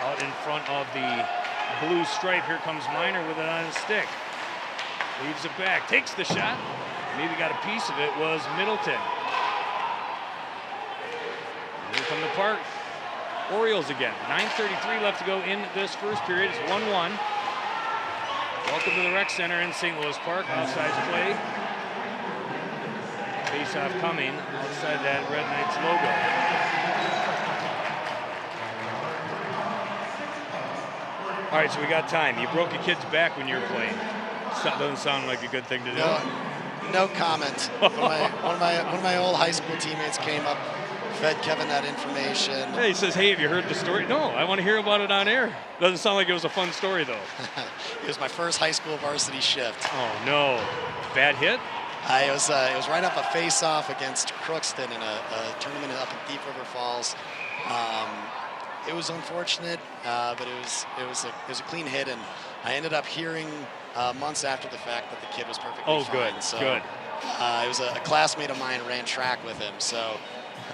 A: Out in front of the blue stripe, here comes Miner with it on his stick. Leaves it back, takes the shot. Maybe got a piece of it, was Middleton. Here come the Park Orioles again. 9:33 left to go in this first period. It's 1-1. Welcome to the Rec Center in St. Louis Park. Outside play. Face-off coming outside that Red Knights logo. All right, so we got time. You broke a kid's back when you were playing. Doesn't sound like a good thing to do.
B: No comment. One of my old high school teammates came up, fed Kevin that information.
A: Hey, he says, "Hey, have you heard the story?" No, I want to hear about it on air. Doesn't sound like it was a fun story though.
B: It was my first high school varsity shift.
A: Oh no, bad hit.
B: It was right up a face-off against Crookston in a tournament up in Deep River Falls. It was unfortunate, but it was a clean hit, and I ended up hearing months after the fact that the kid was perfectly fine.
A: Good,
B: so,
A: good.
B: It was a classmate of mine ran track with him, so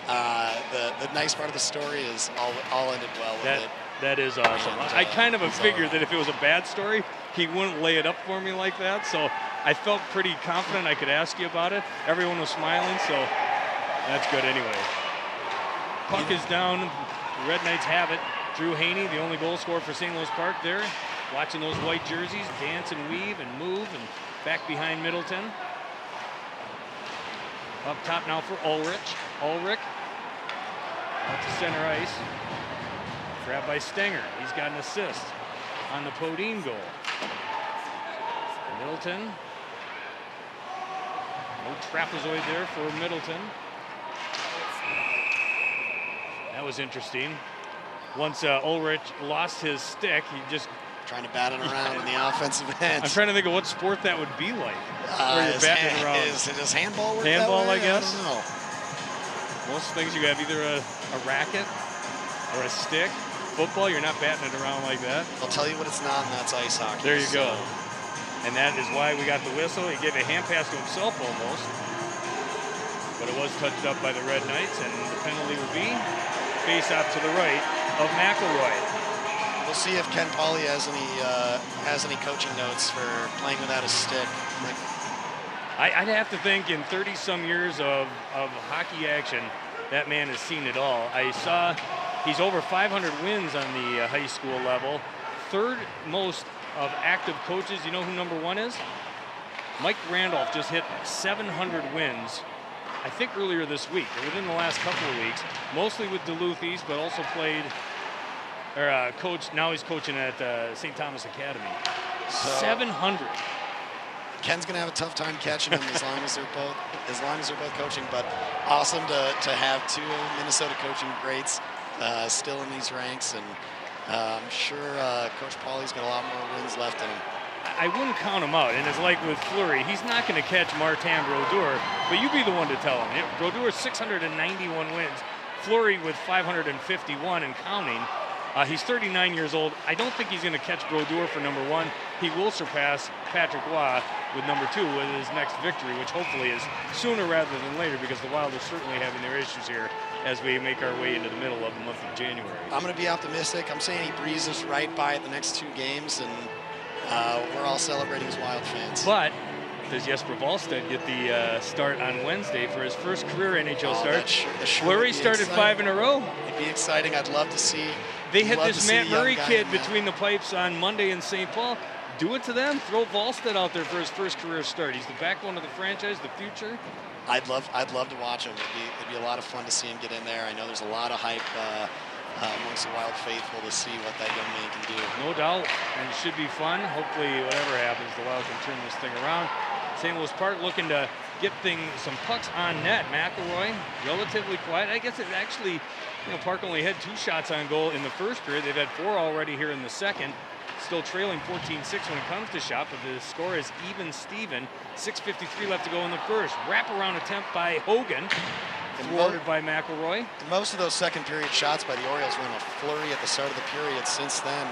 B: the nice part of the story is all ended well with it.
A: That is awesome.
B: And,
A: I kind of figured that if it was a bad story, he wouldn't lay it up for me like that, so I felt pretty confident I could ask you about it. Everyone was smiling, so that's good anyway. Puck is down. The Red Knights have it. Drew Haney, the only goal scorer for St. Louis Park there, watching those white jerseys dance and weave and move, and back behind Middleton. Up top now for Ulrich. Ulrich out to center ice. Grabbed by Stenger. He's got an assist on the Podine goal. Middleton. No trapezoid there for Middleton. That was interesting. Once Ulrich lost his stick, he just
B: trying to bat it around in the offensive end.
A: I'm trying to think of what sport that would be like. Where you're batting it around.
B: Does handball work
A: handball,
B: that way?
A: I guess.
B: I don't know.
A: Most things you have either a racket or a stick. Football, you're not batting it around like that.
B: I'll tell you what it's not, and that's ice hockey.
A: There you go. And that is why we got the whistle. He gave a hand pass to himself almost. But it was touched up by the Red Knights, and the penalty would be face off to the right of McElroy.
B: We'll see if Ken Pauley has any coaching notes for playing without a stick.
A: I'd have to think in 30-some years of hockey action, that man has seen it all. I saw he's over 500 wins on the high school level. Third most of active coaches. You know who number 1 is? Mike Randolph just hit 700 wins, I think earlier this week, or within the last couple of weeks, mostly with Duluth East, but also played, or coached, now he's coaching at St. Thomas Academy. So 700.
B: Ken's gonna have a tough time catching him as long as they're both coaching, but awesome to have 2 Minnesota coaching greats still in these ranks, and I'm sure Coach Pauley's got a lot more wins left in him.
A: I wouldn't count him out, and it's like with Fleury, he's not going to catch Martin Brodeur, but you be the one to tell him. Brodeur 691 wins, Fleury with 551 and counting. He's 39 years old. I don't think he's going to catch Brodeur for number 1. He will surpass Patrick Roy with number 2 with his next victory, which hopefully is sooner rather than later, because the Wild are certainly having their issues here as we make our way into the middle of the month of January.
B: I'm going to be optimistic. I'm saying he breezes right by the next 2 games, and we're all celebrating as Wild fans.
A: But does Jesper Wallstedt get the start on Wednesday for his first career NHL start? Fleury started 5 in a row.
B: It'd be exciting. I'd love to see.
A: They had this Matt Murray kid between the pipes on Monday in St. Paul. Do it to them. Throw Wallstedt out there for his first career start. He's the backbone of the franchise, the future.
B: I'd love to watch him. It'd be a lot of fun to see him get in there. I know there's a lot of hype amongst the Wild faithful to see what that young man can do.
A: No doubt, and it should be fun. Hopefully, whatever happens, the Wild can turn this thing around. St. Louis Park looking to get some pucks on net. McElroy, relatively quiet. I guess it actually, Park only had 2 shots on goal in the first period. They've had 4 already here in the second. Still trailing 14-6 when it comes to shot, but the score is even Steven. 6:53 left to go in the first. Wraparound attempt by Hogan, thwarted by McElroy.
B: Most of those second period shots by the Orioles were in a flurry at the start of the period. Since then,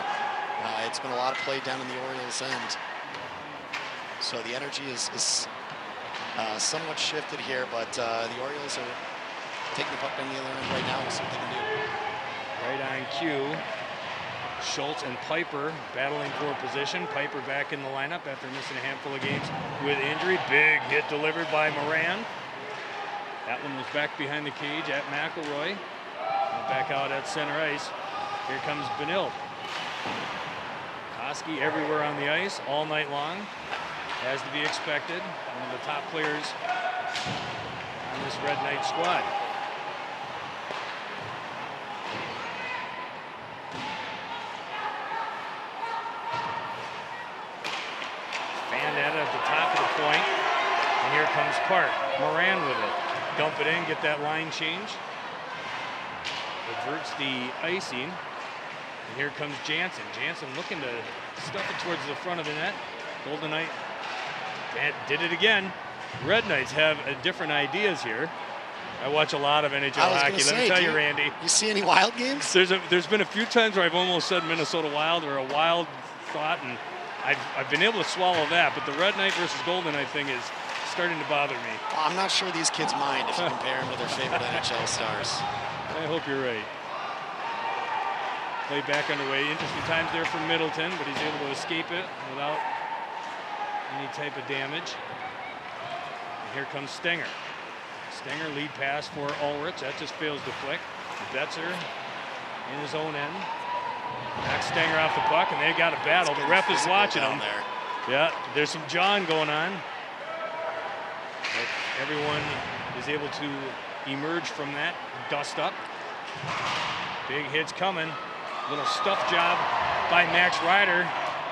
B: it's been a lot of play down in the Orioles' end. So the energy is somewhat shifted here, but the Orioles are taking the puck down the other end right now. We'll see what they can do.
A: Right on cue. Schultz and Piper battling for position. Piper back in the lineup after missing a handful of games with injury. Big hit delivered by Moran. That one was back behind the cage at McElroy. Back out at center ice. Here comes Benilde. Koski everywhere on the ice all night long, as to be expected. One of the top players on this Red Knight squad. At the top of the point, and here comes Park. Moran with it. Dump it in, get that line change. Averts the icing. And here comes Jansen. Jansen looking to stuff it towards the front of the net. Golden Knight did it again. Red Knights have different ideas here. I watch a lot of NHL hockey. Let me tell you, Randy.
B: You see any Wild games?
A: There's been a few times where I've almost said Minnesota Wild or a Wild thought, and I've been able to swallow that, but the Red Knight versus Golden Knight thing is starting to bother me.
B: Well, I'm not sure these kids mind if you compare them to their favorite NHL stars.
A: I hope you're right. Play back underway. Interesting times there for Middleton, but he's able to escape it without any type of damage. And here comes Stenger. Stenger lead pass for Ulrich. That just fails to flick. Betzer in his own end. Knocks Stenger off the puck, and they got a battle. The ref is watching them. Yeah, there's some jawing going on. But everyone is able to emerge from that, dust up. Big hits coming. Little stuff job by Max Ryder.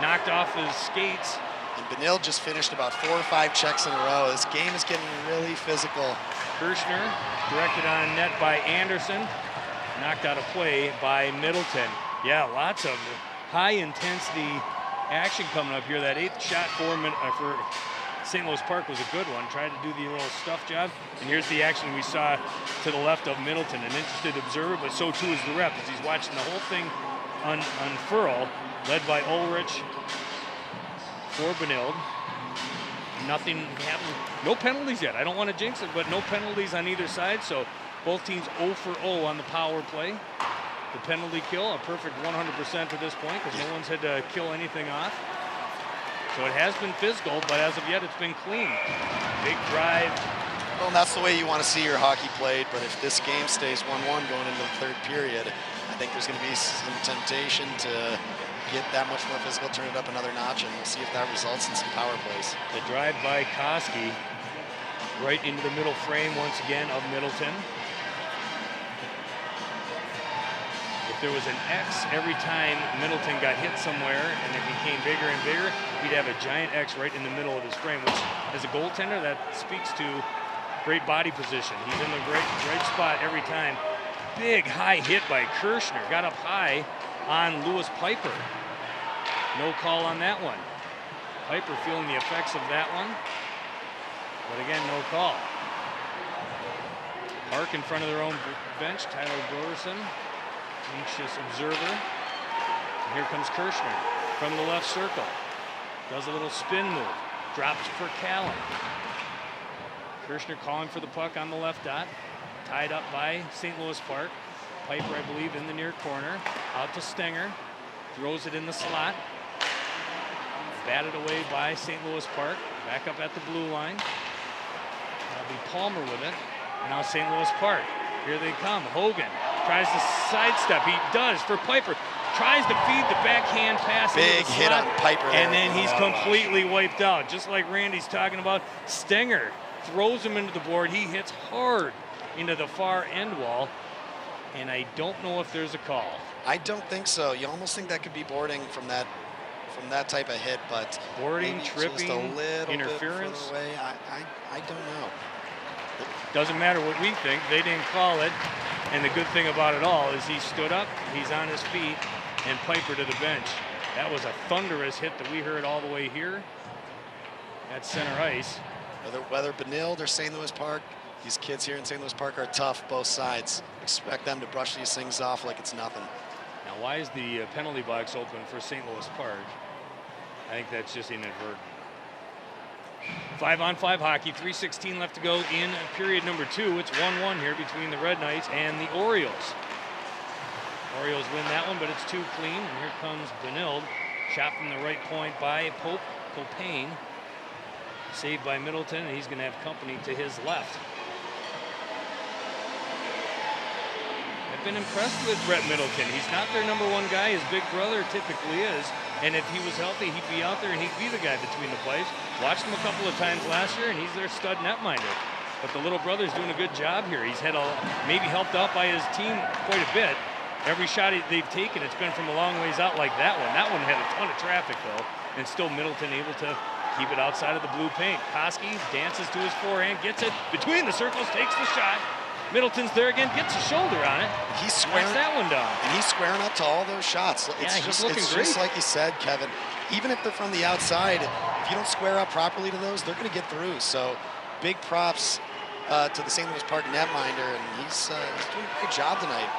A: Knocked off his skates.
B: And Benilde just finished about 4 or 5 checks in a row. This game is getting really physical.
A: Kirshner directed on net by Anderson. Knocked out of play by Middleton. Yeah, lots of high-intensity action coming up here. That 8th shot for St. Louis Park was a good one. Tried to do the little stuff job. And here's the action we saw to the left of Middleton. An interested observer, but so too is the ref, as he's watching the whole thing unfurl. Led by Ulrich for Benilde. Nothing happened. No penalties yet. I don't want to jinx it, but no penalties on either side. So both teams 0 for 0 on the power play. The penalty kill, a perfect 100% to this point, because no one's had to kill anything off. So it has been physical, but as of yet, it's been clean. Big drive.
B: Well, and that's the way you want to see your hockey played, but if this game stays 1-1 going into the 3rd period, I think there's going to be some temptation to get that much more physical, turn it up another notch, and we'll see if that results in some power plays.
A: The drive by Koski right into the middle frame once again of Middleton. If there was an X every time Middleton got hit somewhere and it became bigger and bigger, he'd have a giant X right in the middle of his frame, which as a goaltender, that speaks to great body position. He's in the right spot every time. Big high hit by Kirshner, got up high on Lewis Piper. No call on that one. Piper feeling the effects of that one, but again, no call. Park in front of their own bench, Tyler Broderson. Anxious observer. And here comes Kirshner from the left circle. Does a little spin move. Drops for Callan. Kirshner calling for the puck on the left dot. Tied up by St. Louis Park. Piper, I believe, in the near corner. Out to Stenger. Throws it in the slot. Batted away by St. Louis Park. Back up at the blue line. That'll be Palmer with it. And now St. Louis Park. Here they come. Hogan tries to sidestep. He does for Piper. Tries to feed the backhand pass.
B: Big hit on Piper.
A: And then he's completely wiped out. Just like Randy's talking about. Stenger throws him into the board. He hits hard into the far end wall. And I don't know if there's a call.
B: I don't think so. You almost think that could be boarding from that from that type of hit, but
A: boarding,
B: maybe
A: tripping,
B: just a little
A: interference.
B: bit further away. I don't know.
A: Doesn't matter what we think, they didn't call it. And the good thing about it all is he stood up, he's on his feet, and Piper to the bench. That was a thunderous hit that we heard all the way here at center ice.
B: Whether Benilde or St. Louis Park, these kids here in St. Louis Park are tough, both sides. Expect them to brush these things off like it's nothing.
A: Now, why is the penalty box open for St. Louis Park? I think that's just inadvertent. 5-on-5 hockey, 3:16 left to go in period number 2. It's 1-1 here between the Red Knights and the Orioles. Orioles win that one, but it's too clean. And here comes Benilde. Shot from the right point by Copain. Saved by Middleton, and he's going to have company to his left. I've been impressed with Brett Middleton. He's not their #1 guy. His big brother typically is. And if he was healthy, he'd be out there and he'd be the guy between the plays. Watched him a couple of times last year, and he's their stud netminder. But the little brother's doing a good job here. He's had maybe helped out by his team quite a bit. Every shot they've taken, it's been from a long ways out like that one. That one had a ton of traffic, though, and still Middleton able to keep it outside of the blue paint. Koski dances to his forehand, gets it between the circles, takes the shot. Middleton's there again, gets a shoulder on it.
B: He's squaring
A: that one down.
B: And he's squaring up to all those shots. It's just like you said, Kevin. Even if they're from the outside, if you don't square up properly to those, they're going to get through. So big props to the St. Louis Park netminder, and he's doing a great job tonight.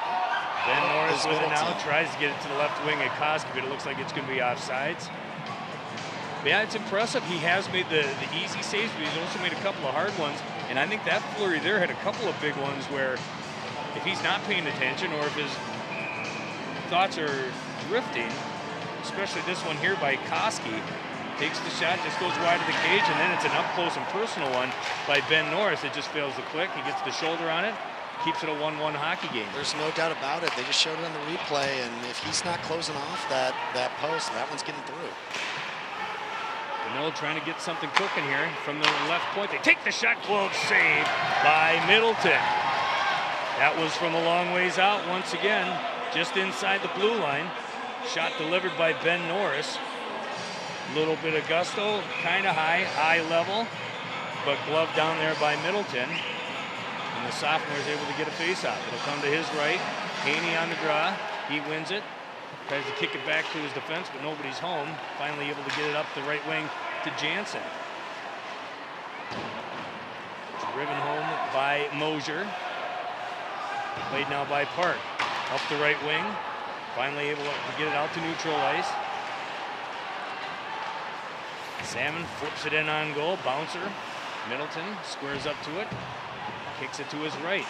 A: Ben Norris with it now, tries to get it to the left wing at Koski, but it looks like it's going to be offsides. But yeah, it's impressive. He has made the easy saves, but he's also made a couple of hard ones. And I think that flurry there had a couple of big ones where if he's not paying attention or if his thoughts are drifting, especially this one here by Koski, takes the shot, just goes wide of the cage, and then it's an up-close and personal one by Ben Norris. It just fails to click. He gets the shoulder on it, keeps it a 1-1 hockey game.
B: There's no doubt about it. They just showed it on the replay, and if he's not closing off that post, that one's getting through.
A: Benilde trying to get something cooking here from the left point. They take the shot, glove save by Middleton. That was from a long ways out once again, just inside the blue line. Shot delivered by Ben Norris. Little bit of gusto, kind of high level, but glove down there by Middleton. And the sophomore is able to get a face-off. It'll come to his right. Haney on the draw. He wins it. Tries to kick it back to his defense, but nobody's home. Finally able to get it up the right wing to Jansen. Driven home by Mosier. Played now by Park. Up the right wing. Finally able to get it out to neutral ice. Salmon flips it in on goal. Bouncer. Middleton squares up to it. Kicks it to his right.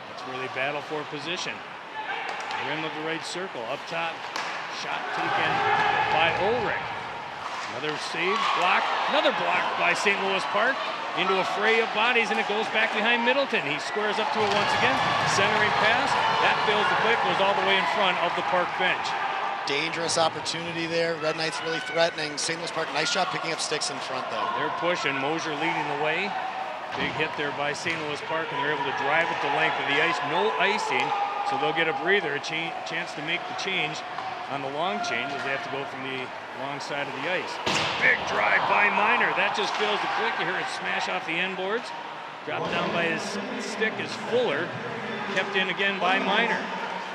A: That's where they battle for position. Rim of the right circle, up top, shot taken by Ulrich. Another save, block, another block by St. Louis Park into a fray of bodies, and it goes back behind Middleton. He squares up to it once again, centering pass, that fails to click, goes all the way in front of the Park bench.
B: Dangerous opportunity there. Red Knights really threatening. St. Louis Park, nice job picking up sticks in front though.
A: They're pushing, Mosier leading the way. Big hit there by St. Louis Park, and they're able to drive it the length of the ice. No icing. So they'll get a breather, a chance to make the change on the long change as they have to go from the long side of the ice. Big drive by Miner. That just fails to click. You hear it smash off the end boards. Dropped down by his stick is Fuller. Kept in again by Miner.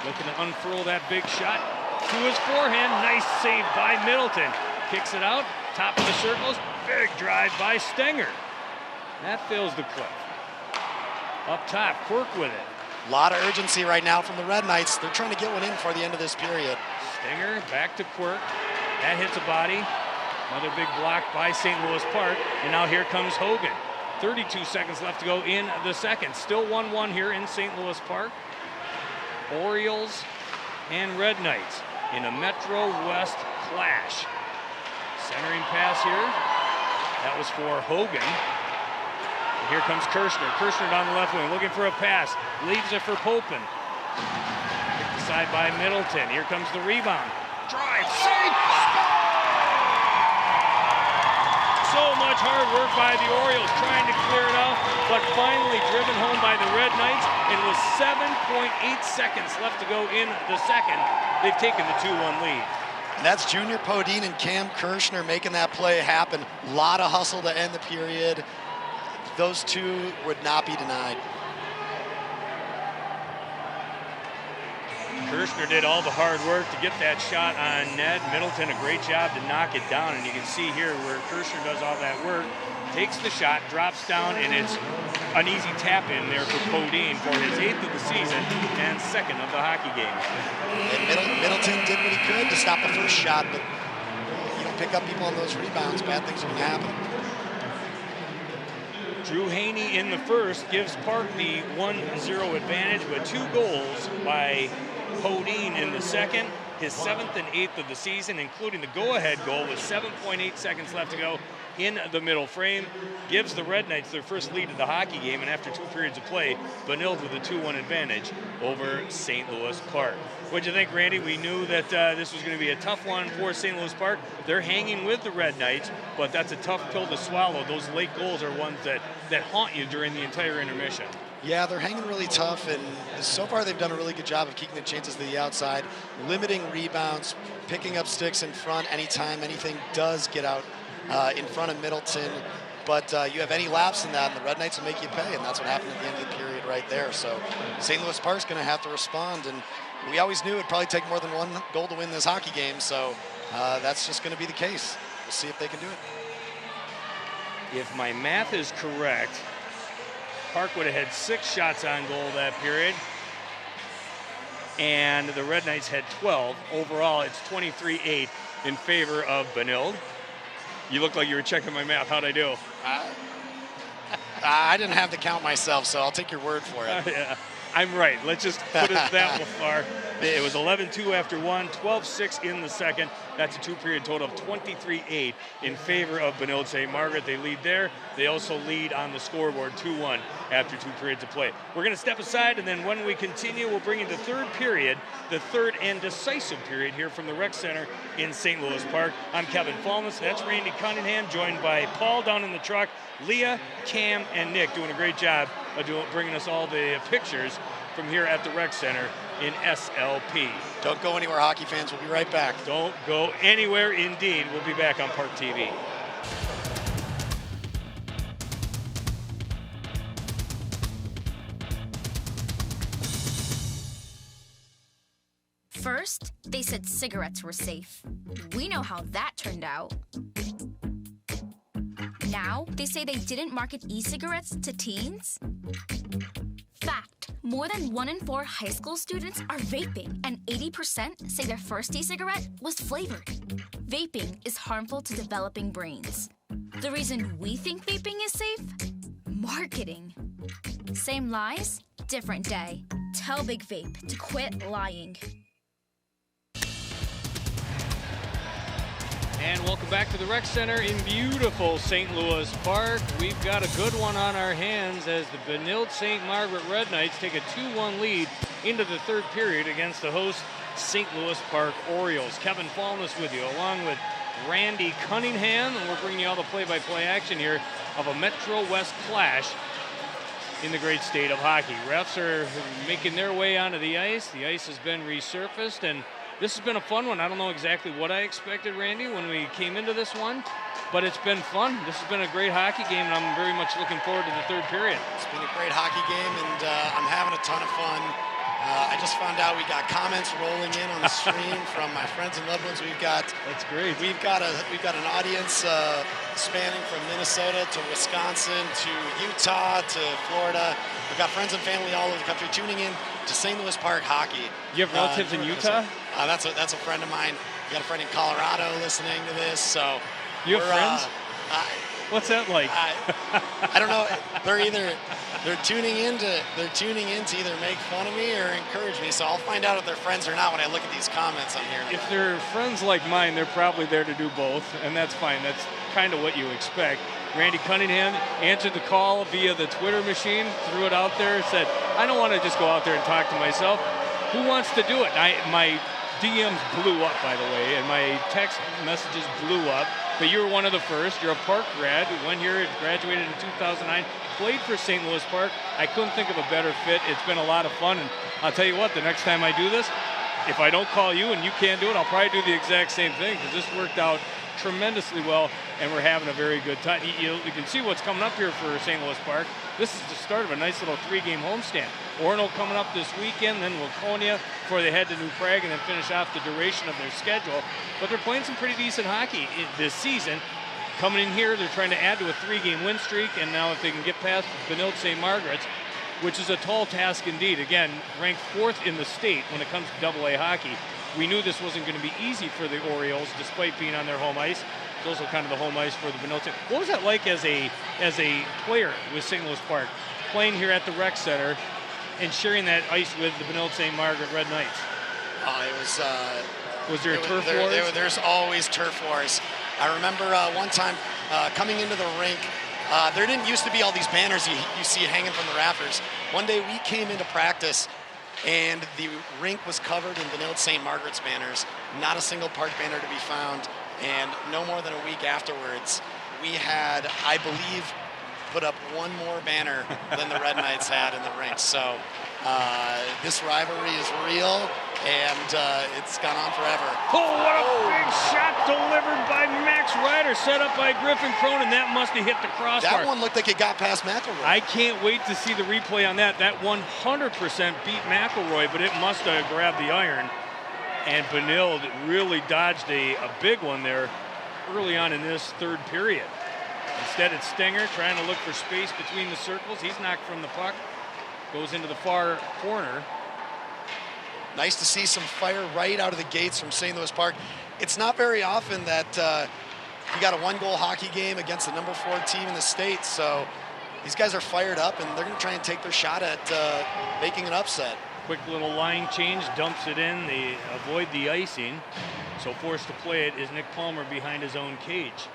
A: Looking to unfurl that big shot to his forehand. Nice save by Middleton. Kicks it out. Top of the circles. Big drive by Stenger. That fails to click. Up top, Quirk with it.
B: A lot of urgency right now from the Red Knights. They're trying to get one in before the end of this period.
A: Stenger back to Quirk. That hits a body. Another big block by St. Louis Park. And now here comes Hogan. 32 seconds left to go in the second. Still 1-1 here in St. Louis Park. Orioles and Red Knights in a Metro West clash. Centering pass here. That was for Hogan. Here comes Kirshner. Kirshner down the left wing, looking for a pass. Leaves it for Popin. Kicked aside by Middleton. Here comes the rebound. Drive, save, so much hard work by the Orioles trying to clear it out, but finally driven home by the Red Knights. And with 7.8 seconds left to go in the second, they've taken the 2-1 lead.
B: And that's Junior Podine and Cam Kirshner making that play happen. A lot of hustle to end the period. Those two would not be denied.
A: Kirshner did all the hard work to get that shot on net. Middleton, a great job to knock it down. And you can see here where Kirshner does all that work, takes the shot, drops down, and it's an easy tap in there for Podine for his 8th of the season and 2nd of the hockey game.
B: And Middleton did what he could to stop the first shot, but you don't pick up people on those rebounds, bad things are going to happen.
A: Drew Haney in the first gives Park the 1-0 advantage with 2 goals by Podine in the second, his 7th and 8th of the season, including the go-ahead goal with 7.8 seconds left to go in the middle frame, gives the Red Knights their first lead of the hockey game, and after 2 periods of play, Benilde with a 2-1 advantage over St. Louis Park. What'd you think, Randy? We knew that this was going to be a tough one for St. Louis Park. They're hanging with the Red Knights, but that's a tough pill to swallow. Those late goals are ones that haunt you during the entire intermission.
B: Yeah, they're hanging really tough, and so far they've done a really good job of keeping the chances to the outside, limiting rebounds, picking up sticks in front anytime anything does get out in front of Middleton. But you have any lapse in that, and the Red Knights will make you pay, and that's what happened at the end of the period right there. So St. Louis Park's going to have to respond, and we always knew it'd probably take more than 1 goal to win this hockey game, so that's just going to be the case. We'll see if they can do it.
A: If my math is correct, Park would have had 6 shots on goal that period, and the Red Knights had 12. Overall, it's 23-8 in favor of Benilde. You look like you were checking my math. How'd I do?
B: I didn't have to count myself, so I'll take your word for it.
A: Yeah, I'm right. Let's just put it that far. It was 11-2 after 1, 12-6 in the second. That's a 2-period total of 23-8 in favor of Benilde-St. Margaret. They lead there. They also lead on the scoreboard 2-1 after 2 periods of play. We're going to step aside, and then when we continue, we'll bring you the third period, the third and decisive period here from the Rec Center in St. Louis Park. I'm Kevin Falness. That's Randy Cunningham, joined by Paul down in the truck, Leah, Cam, and Nick doing a great job of bringing us all the pictures from here at the Rec Center in SLP.
B: Don't go anywhere, hockey fans. We'll be right back.
A: Don't go anywhere, indeed. We'll be back on ParkTV.
F: First, they said cigarettes were safe. We know how that turned out. Now, they say they didn't market e-cigarettes to teens? Fact, more than 1 in 4 high school students are vaping, and 80% say their first e-cigarette was flavored. Vaping is harmful to developing brains. The reason we think vaping is safe? Marketing. Same lies, different day. Tell Big Vape to quit lying.
A: And welcome back to the Rec Center in beautiful St. Louis Park. We've got a good one on our hands as the Benilde-St. Margaret Red Knights take a 2-1 lead into the third period against the host St. Louis Park Orioles. Kevin Falness with you, along with Randy Cunningham, and we're bringing you all the play-by-play action here of a Metro West clash in the great state of hockey. Refs are making their way onto the ice. The ice has been resurfaced, and this has been a fun one. I don't know exactly what I expected, Randy, when we came into this one, but it's been fun. This has been a great hockey game, and I'm very much looking forward to the third period.
B: It's been a great hockey game, and I'm having a ton of fun. I just found out we got comments rolling in on the stream from my friends and loved ones.
A: That's great.
B: We've got an audience spanning from Minnesota to Wisconsin to Utah to Florida. We've got friends and family all over the country tuning in to St. Louis Park hockey.
A: You have relatives in Utah?
B: That's a friend of mine. We got a friend in Colorado listening to this. So
A: you have friends? What's that like?
B: I don't know. They're tuning in to either make fun of me or encourage me. So I'll find out if they're friends or not when I look at these comments on here.
A: If they're friends like mine, they're probably there to do both, and that's fine. That's kind of what you expect. Randy Cunningham answered the call via the Twitter machine, threw it out there, said, I don't want to just go out there and talk to myself. Who wants to do it? My DMs blew up, by the way, and my text messages blew up. But you were one of the first. You're a Park grad who went here and graduated in 2009, played for St. Louis Park. I couldn't think of a better fit. It's been a lot of fun, and I'll tell you what, the next time I do this, if I don't call you and you can't do it, I'll probably do the exact same thing, because this worked out tremendously well, and we're having a very good time. You can see what's coming up here for St. Louis Park. This is the start of a nice little 3-game homestand. Orono coming up this weekend, then Laconia before they head to New Prague and then finish off the duration of their schedule. But they're playing some pretty decent hockey this season. Coming in here, they're trying to add to a 3-game win streak, and now if they can get past Benilde-St. Margaret's, which is a tall task indeed. Again, ranked 4th in the state when it comes to AA hockey. We knew this wasn't going to be easy for the Orioles, despite being on their home ice. It's also kind of the home ice for the Benilde. What was that like as a player with St. Louis Park, playing here at the rec center and sharing that ice with the Benilde-St. Margaret Red Knights? Was there turf wars?
B: There's always turf wars. I remember one time coming into the rink, there didn't used to be all these banners you see hanging from the rafters. One day we came into practice and the rink was covered in Benilde-St. Margaret's banners, not a single Park banner to be found, and no more than a week afterwards, we had, I believe, put up one more banner than the Red Knights had in the rink. So this rivalry is real, and it's gone on forever.
A: Oh, what a big shot delivered by Max Ryder, set up by Griffin Cronin. That must have hit the crossbar.
B: That one looked like it got past McElroy.
A: I can't wait to see the replay on that. That 100% beat McElroy, but it must have grabbed the iron. And Benilde really dodged a big one there early on in this third period. Instead, it's Stenger trying to look for space between the circles. He's knocked from the puck, goes into the far corner.
B: Nice to see some fire right out of the gates from St. Louis Park. It's not very often that you got a 1-goal hockey game against the number 4 team in the state. So these guys are fired up, and they're going to try and take their shot at making an upset.
A: Quick little line change, dumps it in. They avoid the icing. So forced to play it is Nick Palmer behind his own cage.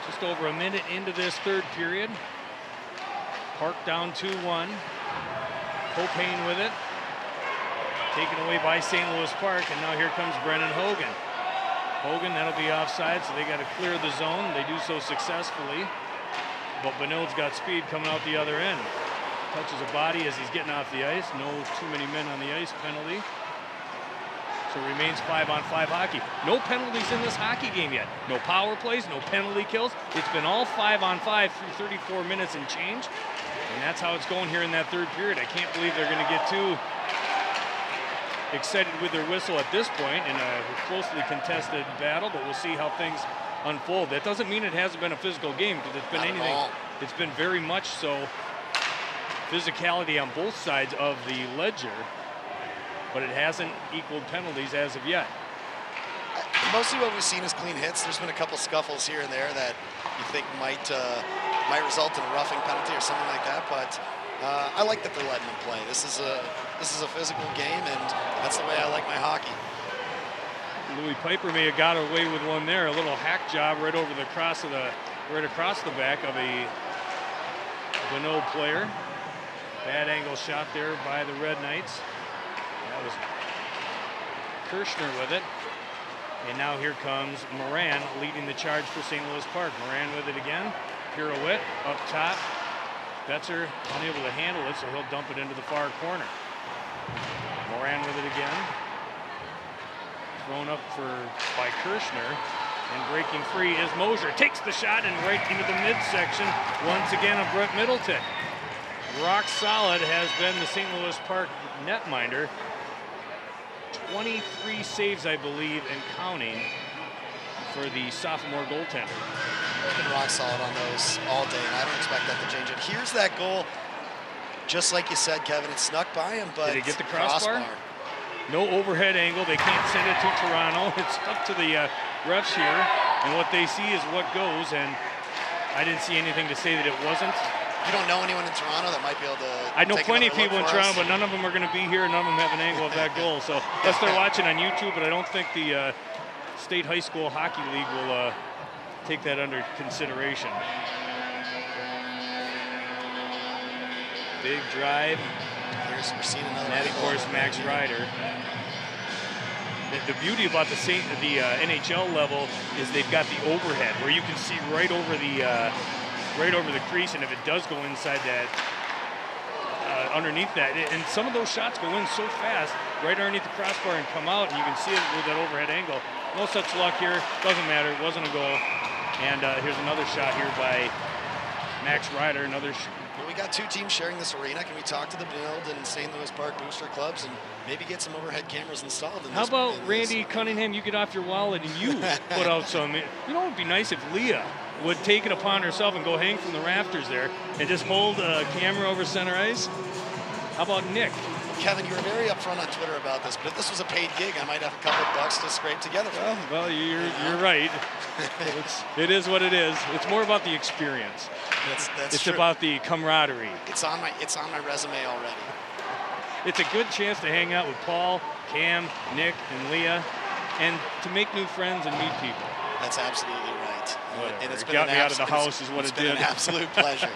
A: Just over a minute into this third period. Park down 2-1. Propane with it. Taken away by St. Louis Park, and now here comes Brennan Hogan. Hogan, that'll be offside, so they got to clear the zone. They do so successfully, but Benilde's got speed coming out the other end. Touches a body as he's getting off the ice. No too many men on the ice penalty. So it remains 5-on-5 hockey. No penalties in this hockey game yet. No power plays, no penalty kills. It's been all 5-on-5 through 34 minutes and change. And that's how it's going here in that third period. I can't believe they're going to get too excited with their whistle at this point in a closely contested battle, but we'll see how things unfold. That doesn't mean it hasn't been a physical game, because it's been anything. It's been very much so physicality on both sides of the ledger, but it hasn't equaled penalties as of yet.
B: Mostly what we've seen is clean hits. There's been a couple scuffles here and there that you think might result in a roughing penalty or something like that, but I like that they're letting them play. This is a physical game, and that's the way I like my hockey.
A: Louis Piper may have got away with one there. A little hack job right over the across the back of a Benilde player. Bad angle shot there by the Red Knights. That was Kirshner with it. And now here comes Moran leading the charge for St. Louis Park. Moran with it again. Pirouette up top. Betzer unable to handle it, so he'll dump it into the far corner. Moran with it again. Thrown up by Kirshner. And breaking free is Mosier. Takes the shot and right into the midsection. Once again, a Brett Middleton. Rock solid has been the St. Louis Park netminder. 23 saves, I believe, and counting for the sophomore goaltender.
B: He's been rock solid on those all day, and I don't expect that to change it. Here's that goal. Just like you said, Kevin, it snuck by him, but
A: did he get the crossbar? No overhead angle. They can't send it to Toronto. It's up to the refs here, and what they see is what goes, and I didn't see anything to say that it wasn't.
B: You don't know anyone in Toronto that might be able to
A: I know plenty of people in Toronto,
B: us.
A: But none of them are going to be here. None of them have an angle of that goal. So unless they're watching on YouTube, but I don't think the State High School Hockey League will take that under consideration. Big drive.
B: We're seeing another.
A: And that, of course, Max Ryder. The beauty about the NHL level is they've got the overhead where you can see right over the crease, and if it does go inside that underneath that. And some of those shots go in so fast, right underneath the crossbar and come out, and you can see it with that overhead angle. No such luck here. Doesn't matter. It wasn't a goal. And here's another shot here by Max Ryder.
B: Well, we got two teams sharing this arena. Can we talk to the Benilde and St. Louis Park booster clubs and maybe get some overhead cameras installed?
A: How about Randy Cunningham? You get off your wallet and you put out some. You know, it would be nice if Leah would take it upon herself and go hang from the rafters there and just hold a camera over center ice. How about Nick?
B: Kevin, you were very upfront on Twitter about this, but if this was a paid gig, I might have a couple of bucks to scrape together for you.
A: Well, you're right. It is what it is. It's more about the experience.
B: That's
A: it's
B: true.
A: about the camaraderie.
B: It's on my resume already.
A: It's a good chance to hang out with Paul, Cam, Nick, and Leah, and to make new friends and meet people.
B: That's absolutely right.
A: Whatever.
B: And it's
A: It
B: been
A: got me out of the house is what it did.
B: It's been an absolute pleasure.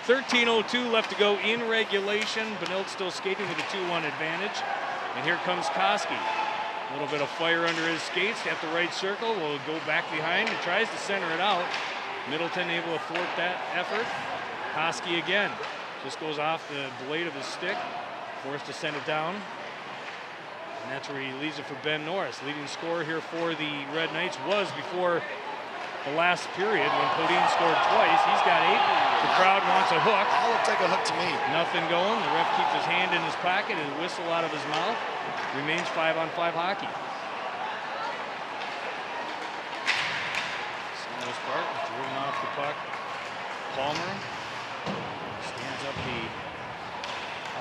A: 13:02 left to go in regulation. Benilde still skating with a 2-1 advantage. And here comes Koski. A little bit of fire under his skates at the right circle. Will go back behind and tries to center it out. Middleton able to thwart that effort. Koski again. Just goes off the blade of his stick. Forced to send it down. And that's where he leaves it for Ben Norris. Leading scorer here for the Red Knights was before the last period when Podine scored twice. He's got 8. The crowd wants a hook.
B: That looked like a hook to me.
A: Nothing going. The ref keeps his hand in his pocket and whistle out of his mouth. Remains 5-on-5 hockey. St. Louis Park driven off the puck. Palmer stands up the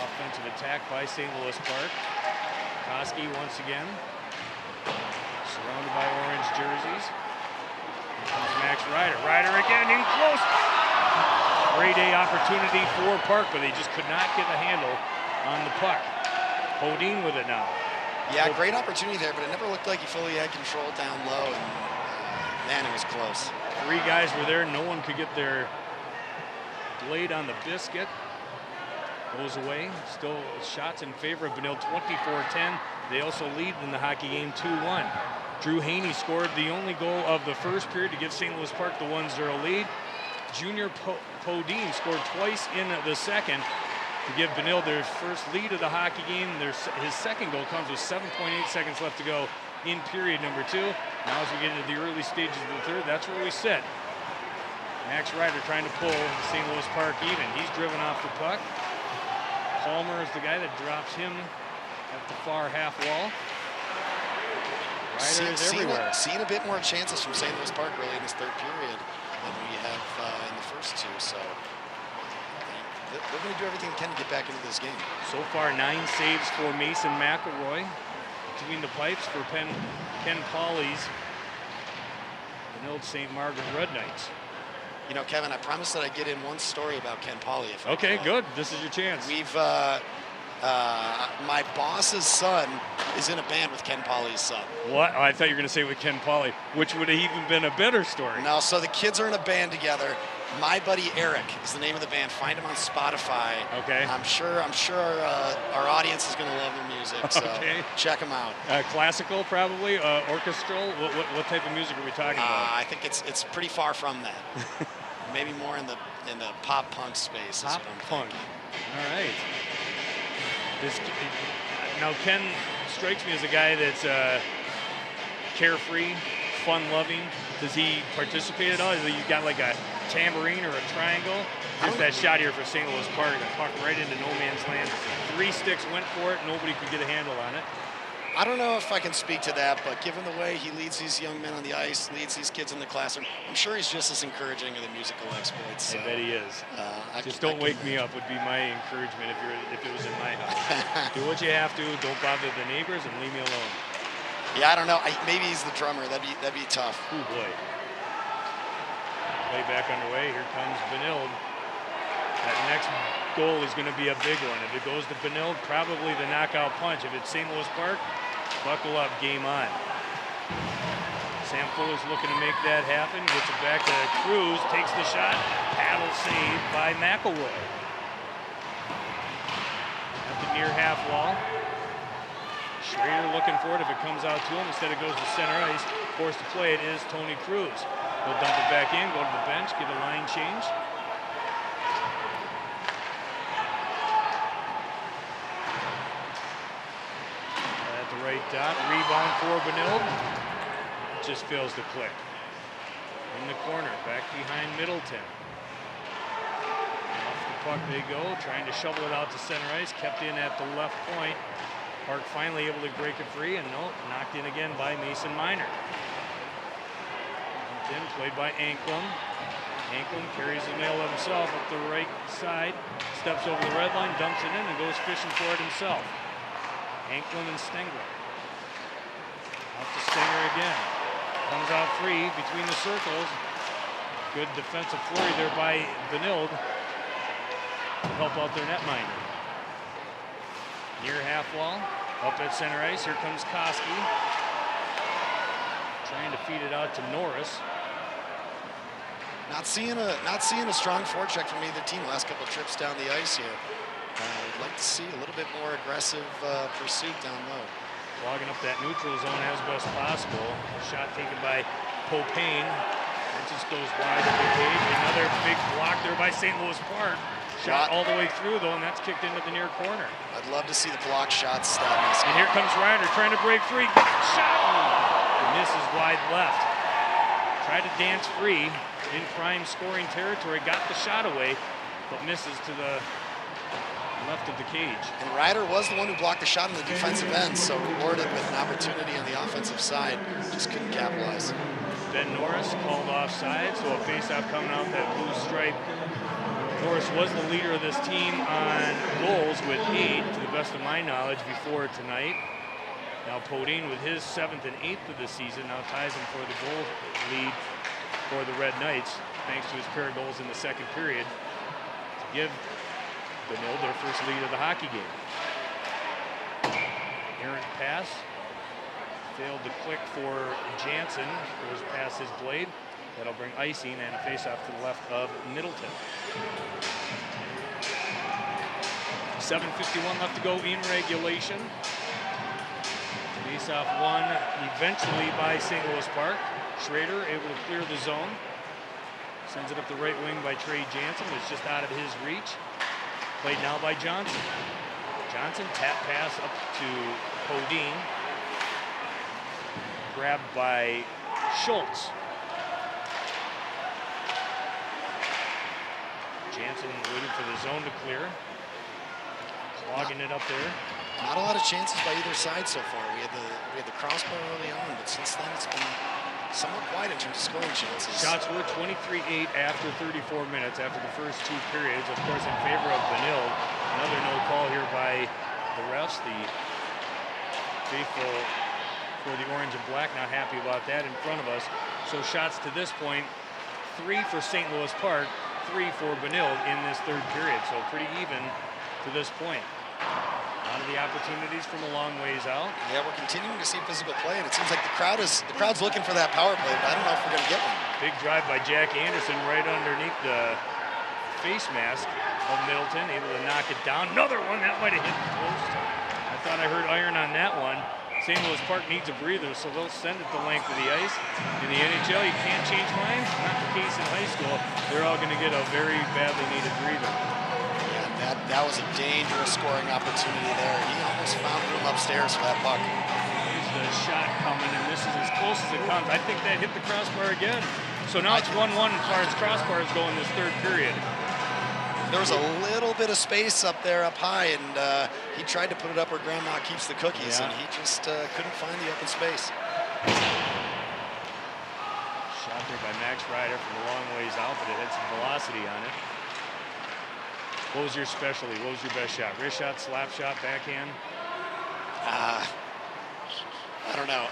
A: offensive attack by St. Louis Park. Koski once again surrounded by orange jerseys. Here comes Max Ryder. Ryder again in close. Great A opportunity for Park, but they just could not get a handle on the puck. Podine with it now.
B: Yeah, great opportunity there, but it never looked like he fully had control down low, and man, it was close.
A: 3 guys were there. No one could get their blade on the biscuit. Goes away. Still shots in favor of Benilde, 24-10. They also lead in the hockey game 2-1. Drew Haney scored the only goal of the first period to give St. Louis Park the 1-0 lead. Junior Podine scored twice in the second to give Benilde their first lead of the hockey game. His second goal comes with 7.8 seconds left to go in period number 2. Now as we get into the early stages of the third, that's where we sit. Max Ryder trying to pull St. Louis Park even. He's driven off the puck. Palmer is the guy that drops him at the far half wall. Ryder is everywhere.
B: Seeing a bit more chances from St. Louis Park early in this third period than we have in the first 2, so they're going to do everything they can to get back into this game.
A: So far, 9 saves for Mason McElroy. Between the pipes for Ken Pauley's Benilde-St. Margaret Red Knights.
B: You know, Kevin, I promised that I'd get in one story about Ken Pauley.
A: Okay, good. This is your chance.
B: We've, my boss's son is in a band with Ken Pauley's son.
A: What? Oh, I thought you were going to say with Ken Pauley, which would have even been a better story.
B: No, so the kids are in a band together. My Buddy Eric is the name of the band. Find him on Spotify.
A: Okay.
B: I'm sure our audience is going to love their music. So
A: okay.
B: Check them out.
A: Classical, probably, orchestral. What type of music are we talking about?
B: I think it's pretty far from that. Maybe more in the pop punk space.
A: Pop punk. All right. Now Ken strikes me as a guy that's carefree, fun-loving. Does he participate at all? Has he got like a tambourine or a triangle? Here's that shot here for St. Louis Park. The puck right into no man's land. 3 sticks went for it. Nobody could get a handle on it.
B: I don't know if I can speak to that, but given the way he leads these young men on the ice, leads these kids in the classroom, I'm sure he's just as encouraging of the musical exploits.
A: I bet he is. Just don't wake me up would be my encouragement if it was in my house. Do what you have to. Don't bother the neighbors and leave me alone.
B: Yeah, I don't know. Maybe he's the drummer. That'd be tough.
A: Oh boy. Play back underway. Here comes Benilde. That next goal is going to be a big one. If it goes to Benilde, probably the knockout punch. If it's St. Louis Park, buckle up, game on. Sam Fuller's looking to make that happen. Gets it back to Cruz, takes the shot. Paddle saved by McElroy. At the near half wall. Schrader looking for it if it comes out to him. Instead it goes to center ice. Forced to play it is Tony Cruz. He'll dump it back in, go to the bench, get a line change. Right dot, rebound for Benilde. Just fails to click. In the corner, back behind Middleton. Off the puck they go, trying to shovel it out to center ice, kept in at the left point. Park finally able to break it free, and no, knocked in again by Mason Miner. Then played by Anklam. Anklam carries the nail of himself up the right side, steps over the red line, dumps it in, and goes fishing for it himself. Anklam and Stengler. Out to Stenger again. Comes out free between the circles. Good defensive flurry there by Benilde to help out their netminder. Near half wall, up at center ice. Here comes Koski. Trying to feed it out to Norris.
B: Not seeing a strong forecheck from either team last couple of trips down the ice here. I'd like to see a little bit more aggressive pursuit down low.
A: Logging up that neutral zone as best possible. Shot taken by Popane. That just goes wide of the cage. Another big block there by St. Louis Park. Shot all the way through though, and that's kicked into the near corner.
B: I'd love to see the block shots stop.
A: And here comes Reiner trying to break free. Shot! Misses wide left. Tried to dance free in prime scoring territory. Got the shot away, but misses to the left of the cage.
B: And Ryder was the one who blocked the shot on the defensive end, so rewarded with an opportunity on the offensive side. Just couldn't capitalize.
A: Ben Norris called offside, so a faceoff coming out that blue stripe. Norris was the leader of this team on goals with 8, to the best of my knowledge, before tonight. Now Podine with his 7th and 8th of the season now ties him for the goal lead for the Red Knights, thanks to his pair of goals in the second period, to give Benilde their first lead of the hockey game. Errant pass. Failed to click for Jansen. Goes past his blade. That'll bring icing and a faceoff to the left of Middleton. 7:51 left to go in regulation. Faceoff won eventually by St. Louis Park. Schrader able to clear the zone. Sends it up the right wing by Trey Jansen. It's just out of his reach. Played now by Johnson. Johnson, tap pass up to Podine. Grabbed by Schultz. Jansen waiting for the zone to clear. Clogging it up there.
B: Not a lot of chances by either side so far. We had the crossbar early on, but since then it's been somewhat quiet in terms of scoring chances.
A: Shots were 23-8 after 34 minutes after the first 2 periods. Of course, in favor of Benilde. Another no call here by the refs. The faithful for the orange and black not happy about that in front of us. So shots to this point, 3 for St. Louis Park, 3 for Benilde in this 3rd period. So pretty even to this point. A lot of the opportunities from a long ways out.
B: Yeah, we're continuing to see physical play, and it seems like the crowd's looking for that power play, but I don't know if we're going to get one.
A: Big drive by Jack Anderson right underneath the face mask of Middleton, able to knock it down. Another one, that might have hit the post. I thought I heard iron on that one. St. Louis Park needs a breather, so they'll send it the length of the ice. In the NHL, you can't change minds. Not the case in high school. They're all going to get a very badly needed breather.
B: That was a dangerous scoring opportunity there. He almost found room upstairs for that puck.
A: Here's the shot coming, and this is as close as it comes. I think that hit the crossbar again. So now it's 1-1 as far as crossbars go in this 3rd period.
B: There was a little bit of space up there up high, and he tried to put it up where Grandma keeps the cookies, and he just couldn't find the open space.
A: Shot there by Max Ryder from a long ways out, but it had some velocity on it. What was your specialty? What was your best shot? Wrist shot, slap shot, backhand?
B: I don't know.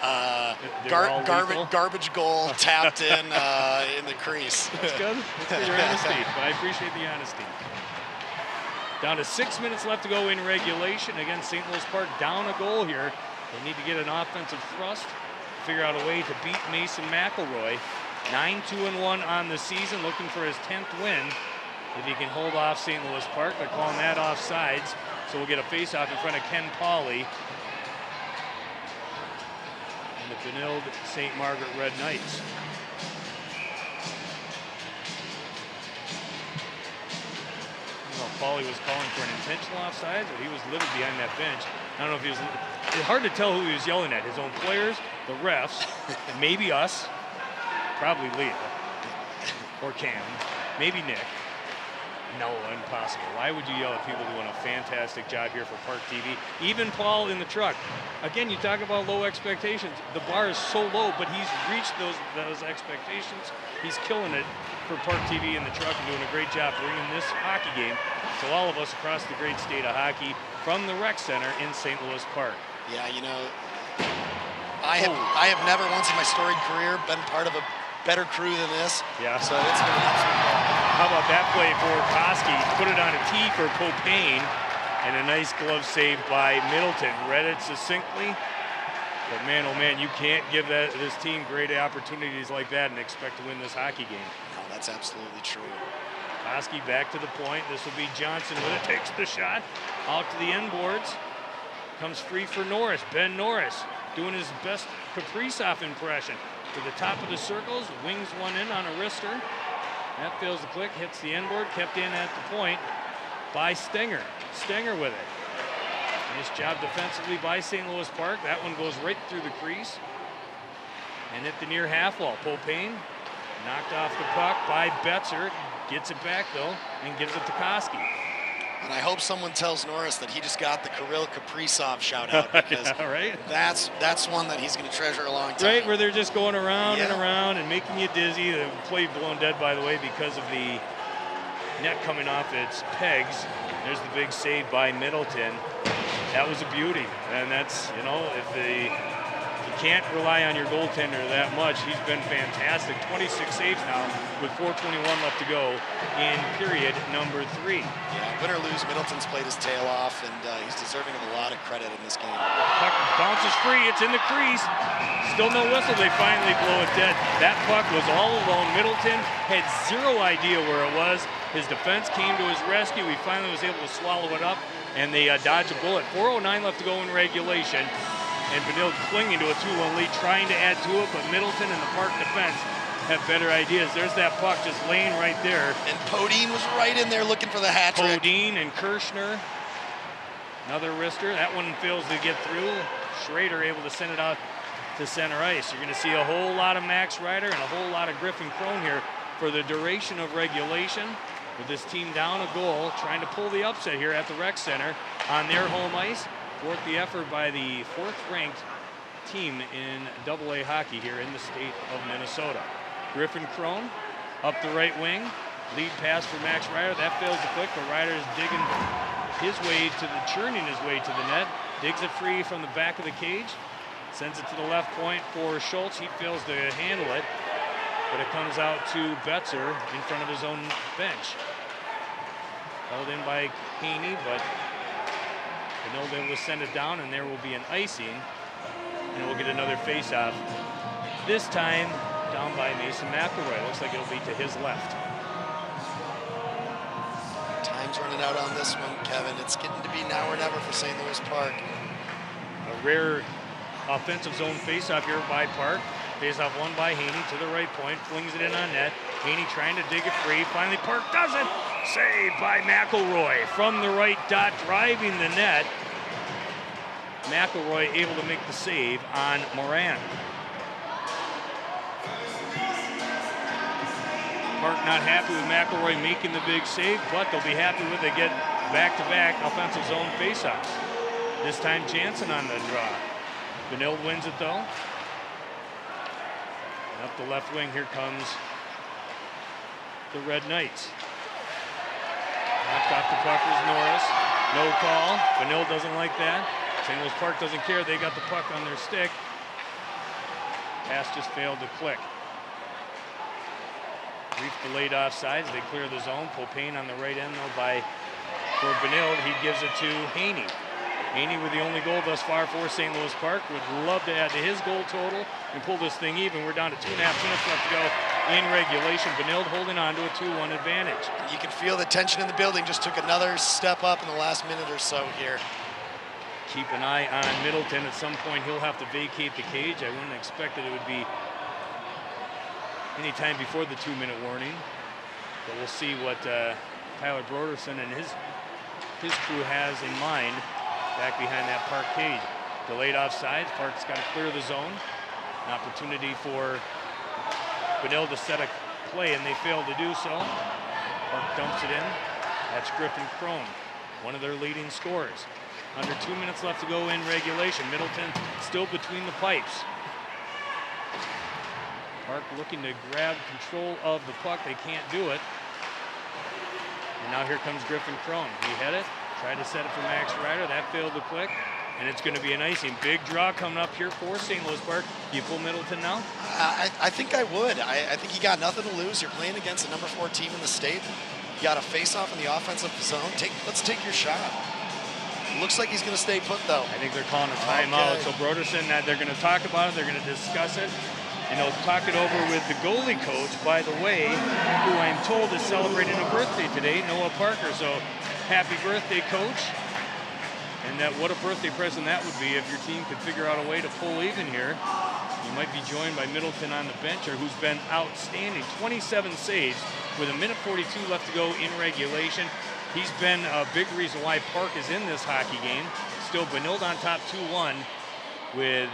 B: Garbage goal tapped in the crease.
A: That's good. That's good, your honesty, but I appreciate the honesty. Down to 6 minutes left to go in regulation. Again, St. Louis Park down a goal here. They need to get an offensive thrust, figure out a way to beat Mason McElroy. 9-2-1 on the season, looking for his 10th win. If he can hold off St. Louis Park, they're calling that offsides. So we'll get a face-off in front of Ken Pauley. And the Benilde-St. Margaret Red Knights. Pauley was calling for an intentional offsides, or he was livid behind that bench. I don't know if he was it's hard to tell who he was yelling at. His own players, the refs, maybe us, probably Leah, or Cam, maybe Nick. No, impossible. Why would you yell at people doing a fantastic job here for ParkTV? Even Paul in the truck. Again, you talk about low expectations. The bar is so low, but he's reached those expectations. He's killing it for ParkTV in the truck and doing a great job bringing this hockey game to all of us across the great state of hockey from the rec center in St. Louis Park.
B: Yeah, you know, I have never once in my storied career been part of a better crew than this.
A: Yeah.
B: So it's been an absolute pleasure.
A: How about that play for Koski? Put it on a tee for Popane, and a nice glove save by Middleton. Read it succinctly, but man, oh man, you can't give this team great opportunities like that and expect to win this hockey game.
B: No, that's absolutely true.
A: Koski back to the point. This will be Johnson with it. Takes the shot out to the end boards. Comes free for Norris. Ben Norris doing his best Kaprizov impression. To the top of the circles, wings one in on a wrister. That fails the click, hits the end board, kept in at the point by Stenger. Stenger with it. Nice job defensively by St. Louis Park. That one goes right through the crease and hit the near half wall. Popane knocked off the puck by Betzer. Gets it back though and gives it to Koski.
B: And I hope someone tells Norris that he just got the Kirill Kaprizov shout out, because
A: yeah, right?
B: that's one that he's going to treasure a long time.
A: Right, where they're just going around and around and making you dizzy. The play blown dead, by the way, because of the net coming off its pegs. There's the big save by Middleton. That was a beauty, and that's, you know, if you can't rely on your goaltender that much. He's been fantastic. 26 saves now with 4:21 left to go in period number 3.
B: Yeah, win or lose, Middleton's played his tail off, and he's deserving of a lot of credit in this game.
A: Puck bounces free. It's in the crease. Still no whistle. They finally blow it dead. That puck was all alone. Middleton had zero idea where it was. His defense came to his rescue. He finally was able to swallow it up, and they dodged a bullet. 4:09 left to go in regulation. And Benilde clinging to a 2-1 lead, trying to add to it, but Middleton and the Park defense have better ideas. There's that puck just laying right there.
B: And Podine was right in there looking for the hat trick.
A: Podine and Kirshner, another wrister. That one fails to get through. Schrader able to send it out to center ice. You're going to see a whole lot of Max Ryder and a whole lot of Griffin Crone here for the duration of regulation, with this team down a goal, trying to pull the upset here at the rec center on their home ice. Fourth the effort by the 4th-ranked team in AA hockey here in the state of Minnesota. Griffin Crone up the right wing. Lead pass for Max Ryder. That fails the click, but Ryder's digging churning his way to the net. Digs it free from the back of the cage. Sends it to the left point for Schultz. He fails to handle it, but it comes out to Betzer in front of his own bench. Held in by Haney, but Benilde will send it down, and there will be an icing, and we'll get another face-off. This time down by Mason McElroy. Looks like it'll be to his left.
B: Time's running out on this one, Kevin. It's getting to be now or never for St. Louis Park.
A: A rare offensive zone face-off here by Park. Face-off won by Haney to the right point, flings it in on net. Haney trying to dig it free. Finally, Park does it. Saved by McElroy from the right dot, driving the net. McElroy able to make the save on Moran. Park not happy with McElroy making the big save, but they'll be happy when they get back-to-back offensive zone face-offs. This time Jansen on the draw. Benilde wins it though. And up the left wing, here comes the Red Knights. Knocked off the puck was Norris. No call. Benilde doesn't like that. St. Louis Park doesn't care. They got the puck on their stick. Pass just failed to click. Brief delayed offsides. They clear the zone. Popane on the right end though for Benilde. He gives it to Haney. Haney with the only goal thus far for St. Louis Park. Would love to add to his goal total and pull this thing even. We're down to 2.5 minutes left to go in regulation. Benilde holding on to a 2-1 advantage.
B: You can feel the tension in the building. Just took another step up in the last minute or so here.
A: Keep an eye on Middleton. At some point, he'll have to vacate the cage. I wouldn't expect that it would be any time before the 2-minute warning. But we'll see what Tyler Broderson and his crew has in mind back behind that Park cage. Delayed offsides. Park's got to clear the zone. An opportunity for Benilde to set a play, and they failed to do so. Park dumps it in. That's Griffin Crone, one of their leading scorers. Under 2 minutes left to go in regulation. Middleton still between the pipes. Park looking to grab control of the puck. They can't do it. And now here comes Griffin Crone. He had it, tried to set it for Max Ryder. That failed to click. And it's going to be an icing. Big draw coming up here for St. Louis Park. Do you pull Middleton now?
B: I think I would. I think you got nothing to lose. You're playing against the number 4 team in the state. You got a face-off in the offensive zone. Let's take your shot. Looks like he's going to stay put, though.
A: I think they're calling a timeout.
B: Okay.
A: So Broderson, they're going to talk about it. They're going to discuss it. And they'll talk it over with the goalie coach, by the way, who I'm told is celebrating a birthday today, Noah Parker. So happy birthday, coach. And what a birthday present that would be if your team could figure out a way to pull even here. You might be joined by Middleton on the bench, who's been outstanding. 27 saves with 1:42 left to go in regulation. He's been a big reason why Park is in this hockey game. Still Benilde on top 2-1 with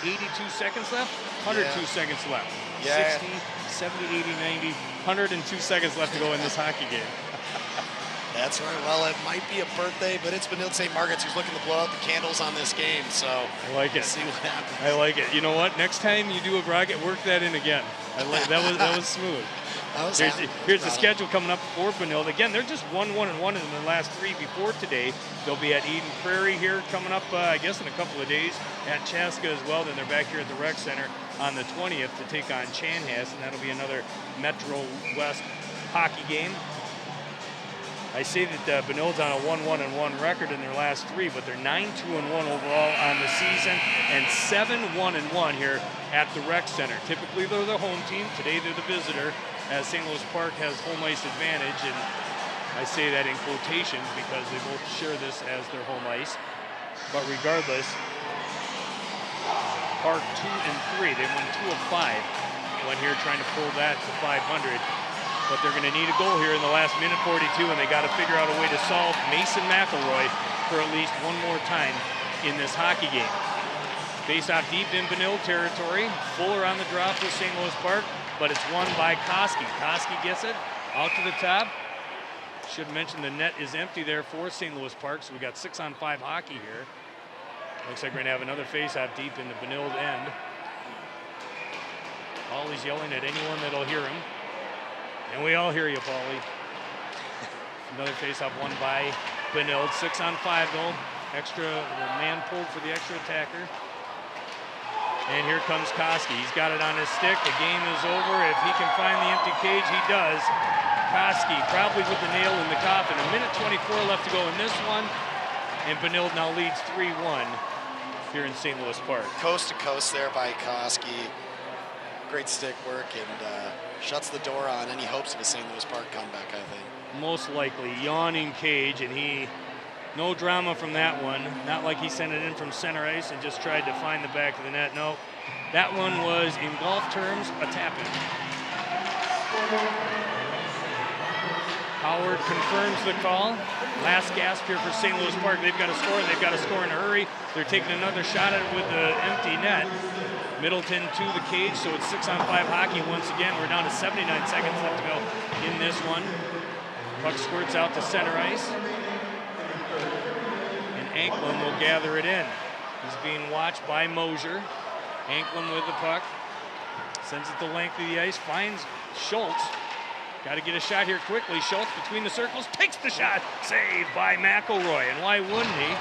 A: 82 seconds left, 102 seconds left.
B: Yeah.
A: 60, 70, 80, 90, 102 seconds left to go in this hockey game.
B: That's right. Well, it might be a birthday, but it's Benilde-St. Margaret's who's looking to blow out the candles on this game. So
A: I like it.
B: See what happens.
A: I like it. You know what? Next time you do a bracket, work that in again. That was smooth. Here's the schedule coming up for Benilde. Again, they're just 1-1-1 in their last 3 before today. They'll be at Eden Prairie here coming up, I guess, in a couple of days. At Chaska as well. Then they're back here at the Rec Center on the 20th to take on Chanhassen, and that'll be another Metro West hockey game. I say that Benilde's on a 1-1-1 record in their last 3, but they're 9-2-1 overall on the season and 7-1-1 here at the Rec Center. Typically, they're the home team. Today, they're the visitor, as St. Louis Park has home ice advantage, and I say that in quotations because they both share this as their home ice. But regardless, Park 2-3. They won 2 of 5. One here trying to pull that to 500. But they're going to need a goal here in the last 1:42, and they got to figure out a way to solve Mason McElroy for at least one more time in this hockey game. Face off deep in Benilde territory. Fuller on the draw for St. Louis Park, but it's won by Koski. Koski gets it out to the top. Should mention the net is empty there for St. Louis Park, so we got 6-on-5 hockey here. Looks like we're going to have another face off deep in the Benilde end. Paulie's yelling at anyone that'll hear him. And we all hear you, Paulie. Another face-off won by Benilde. 6-on-5 though. Extra, the man pulled for the extra attacker. And here comes Koski. He's got it on his stick. The game is over. If he can find the empty cage, he does. Koski probably with the nail in the coffin. 1:24 left to go in this one. And Benilde now leads 3-1 here in St. Louis Park.
B: Coast to coast there by Koski. Great stick work, and shuts the door on any hopes of a St. Louis Park comeback, I think.
A: Most likely. Yawning cage, and no drama from that one. Not like he sent it in from center ice and just tried to find the back of the net. No, that one was, in golf terms, a tap-in. Howard confirms the call. Last gasp here for St. Louis Park. They've got to score, and they've got to score in a hurry. They're taking another shot at it with the empty net. Middleton to the cage, so it's 6-on-5 hockey once again. We're down to 79 seconds left to go in this one. Puck squirts out to center ice. And Anklem will gather it in. He's being watched by Mosier. Anklem with the puck. Sends it the length of the ice, finds Schultz. Got to get a shot here quickly. Schultz between the circles, takes the shot. Saved by McElroy, and why wouldn't he?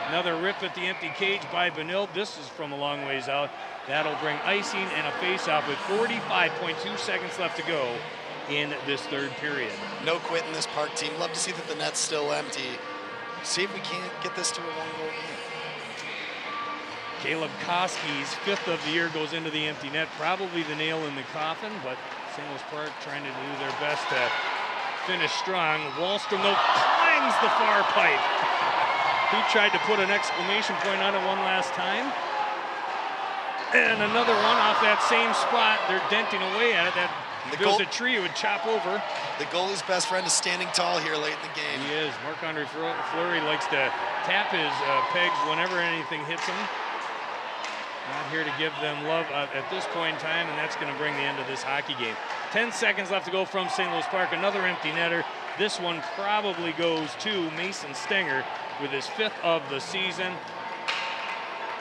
A: Another rip at the empty cage by Benilde. This is from a long ways out. That'll bring icing and a face-off with 45.2 seconds left to go in this third period.
B: No quit in this Park team. Love to see that the net's still empty. See if we can't get this to a one-goal game.
A: Caleb Koski's 5th of the year goes into the empty net. Probably the nail in the coffin, but St. Louis Park trying to do their best to finish strong. Wallstrom, though, clangs the far pipe. He tried to put an exclamation point on it one last time. And another one off that same spot. They're denting away at it. That If it was a tree, it would chop over.
B: The goalie's best friend is standing tall here late in the game.
A: He is. Marc-Andre Fleury likes to tap his pegs whenever anything hits him. Not here to give them love at this point in time, and that's going to bring the end of this hockey game. 10 seconds left to go from St. Louis Park. Another empty netter. This one probably goes to Mason Stenger with his 5th of the season.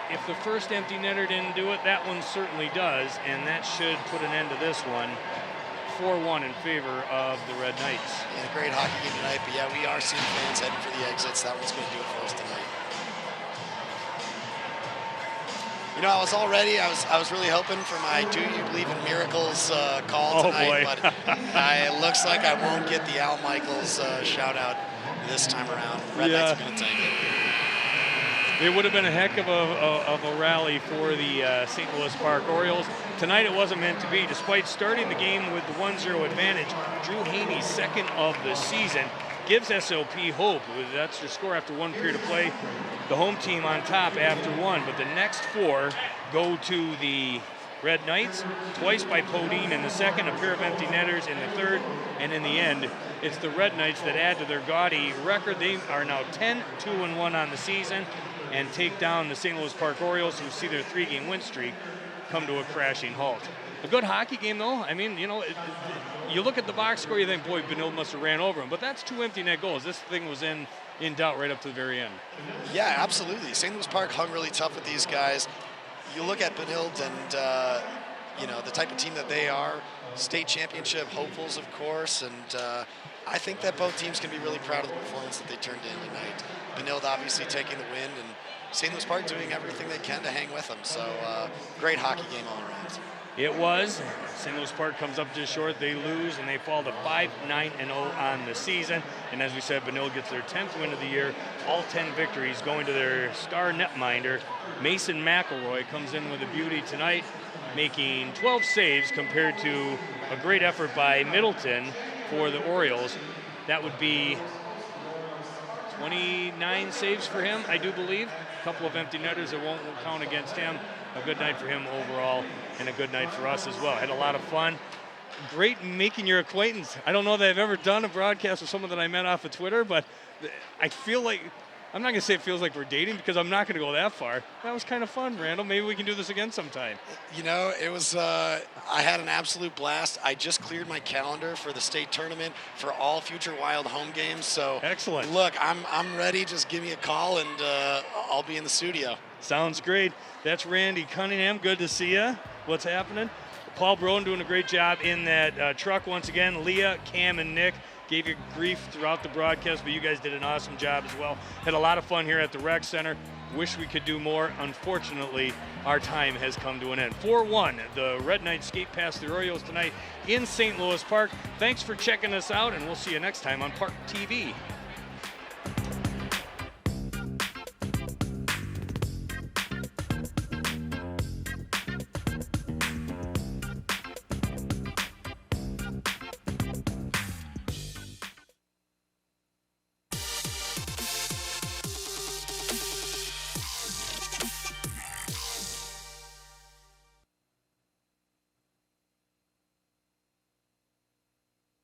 A: If the first empty netter didn't do it, that one certainly does, and that should put an end to this one. 4-1 in favor of the Red Knights.
B: And a great hockey game tonight, but yeah, we are seeing fans heading for the exits. That one's going to do it for us tonight. You know, I was really hoping for my "Do You Believe in Miracles" call tonight, but it looks like I won't get the Al Michaels shout out this time around. Red Knights are going to take it.
A: It would have been a heck of a rally for the St. Louis Park Orioles. Tonight it wasn't meant to be. Despite starting the game with the 1-0 advantage, Drew Haney's 2nd of the season gives SLP hope. That's their score after 1 period of play. The home team on top after 1, but the next 4 go to the Red Knights, twice by Podine in the 2nd, a pair of empty netters in the 3rd, and in the end, it's the Red Knights that add to their gaudy record. They are now 10-2-1 on the season and take down the St. Louis Park Orioles, who see their 3-game win streak come to a crashing halt. A good hockey game, though. I mean, you know, you look at the box score, you think, boy, Benilde must have ran over him. But that's 2 empty net goals. This thing was in doubt right up to the very end.
B: Yeah, absolutely. St. Louis Park hung really tough with these guys. You look at Benilde and, you know, the type of team that they are, state championship hopefuls, of course, and I think that both teams can be really proud of the performance that they turned in tonight. Benilde obviously taking the win, and St. Louis Park doing everything they can to hang with them. So great hockey game all around.
A: It was. St. Louis Park comes up just short. They lose, and they fall to 5-9-0 on the season. And as we said, Benilde gets their 10th win of the year. All 10 victories going to their star netminder. Mason McElroy comes in with a beauty tonight, making 12 saves compared to a great effort by Middleton for the Orioles. That would be 29 saves for him, I do believe. A couple of empty netters that won't count against him. A good night for him overall, and a good night for us as well. Had a lot of fun. Great making your acquaintance. I don't know that I've ever done a broadcast with someone that I met off of Twitter, but I feel like, I'm not going to say it feels like we're dating because I'm not going to go that far. That was kind of fun, Randall. Maybe we can do this again sometime.
B: You know, it was, I had an absolute blast. I just cleared my calendar for the state tournament for all future Wild home games. So
A: excellent.
B: Look, I'm ready. Just give me a call and I'll be in the studio.
A: Sounds great. That's Randy Cunningham. Good to see you. What's happening? Paul Broden doing a great job in that truck once again. Leah, Cam, and Nick gave you grief throughout the broadcast, but you guys did an awesome job as well. Had a lot of fun here at the Rec Center. Wish we could do more. Unfortunately, our time has come to an end. 4-1, the Red Knights skate past the Orioles tonight in St. Louis Park. Thanks for checking us out, and we'll see you next time on ParkTV.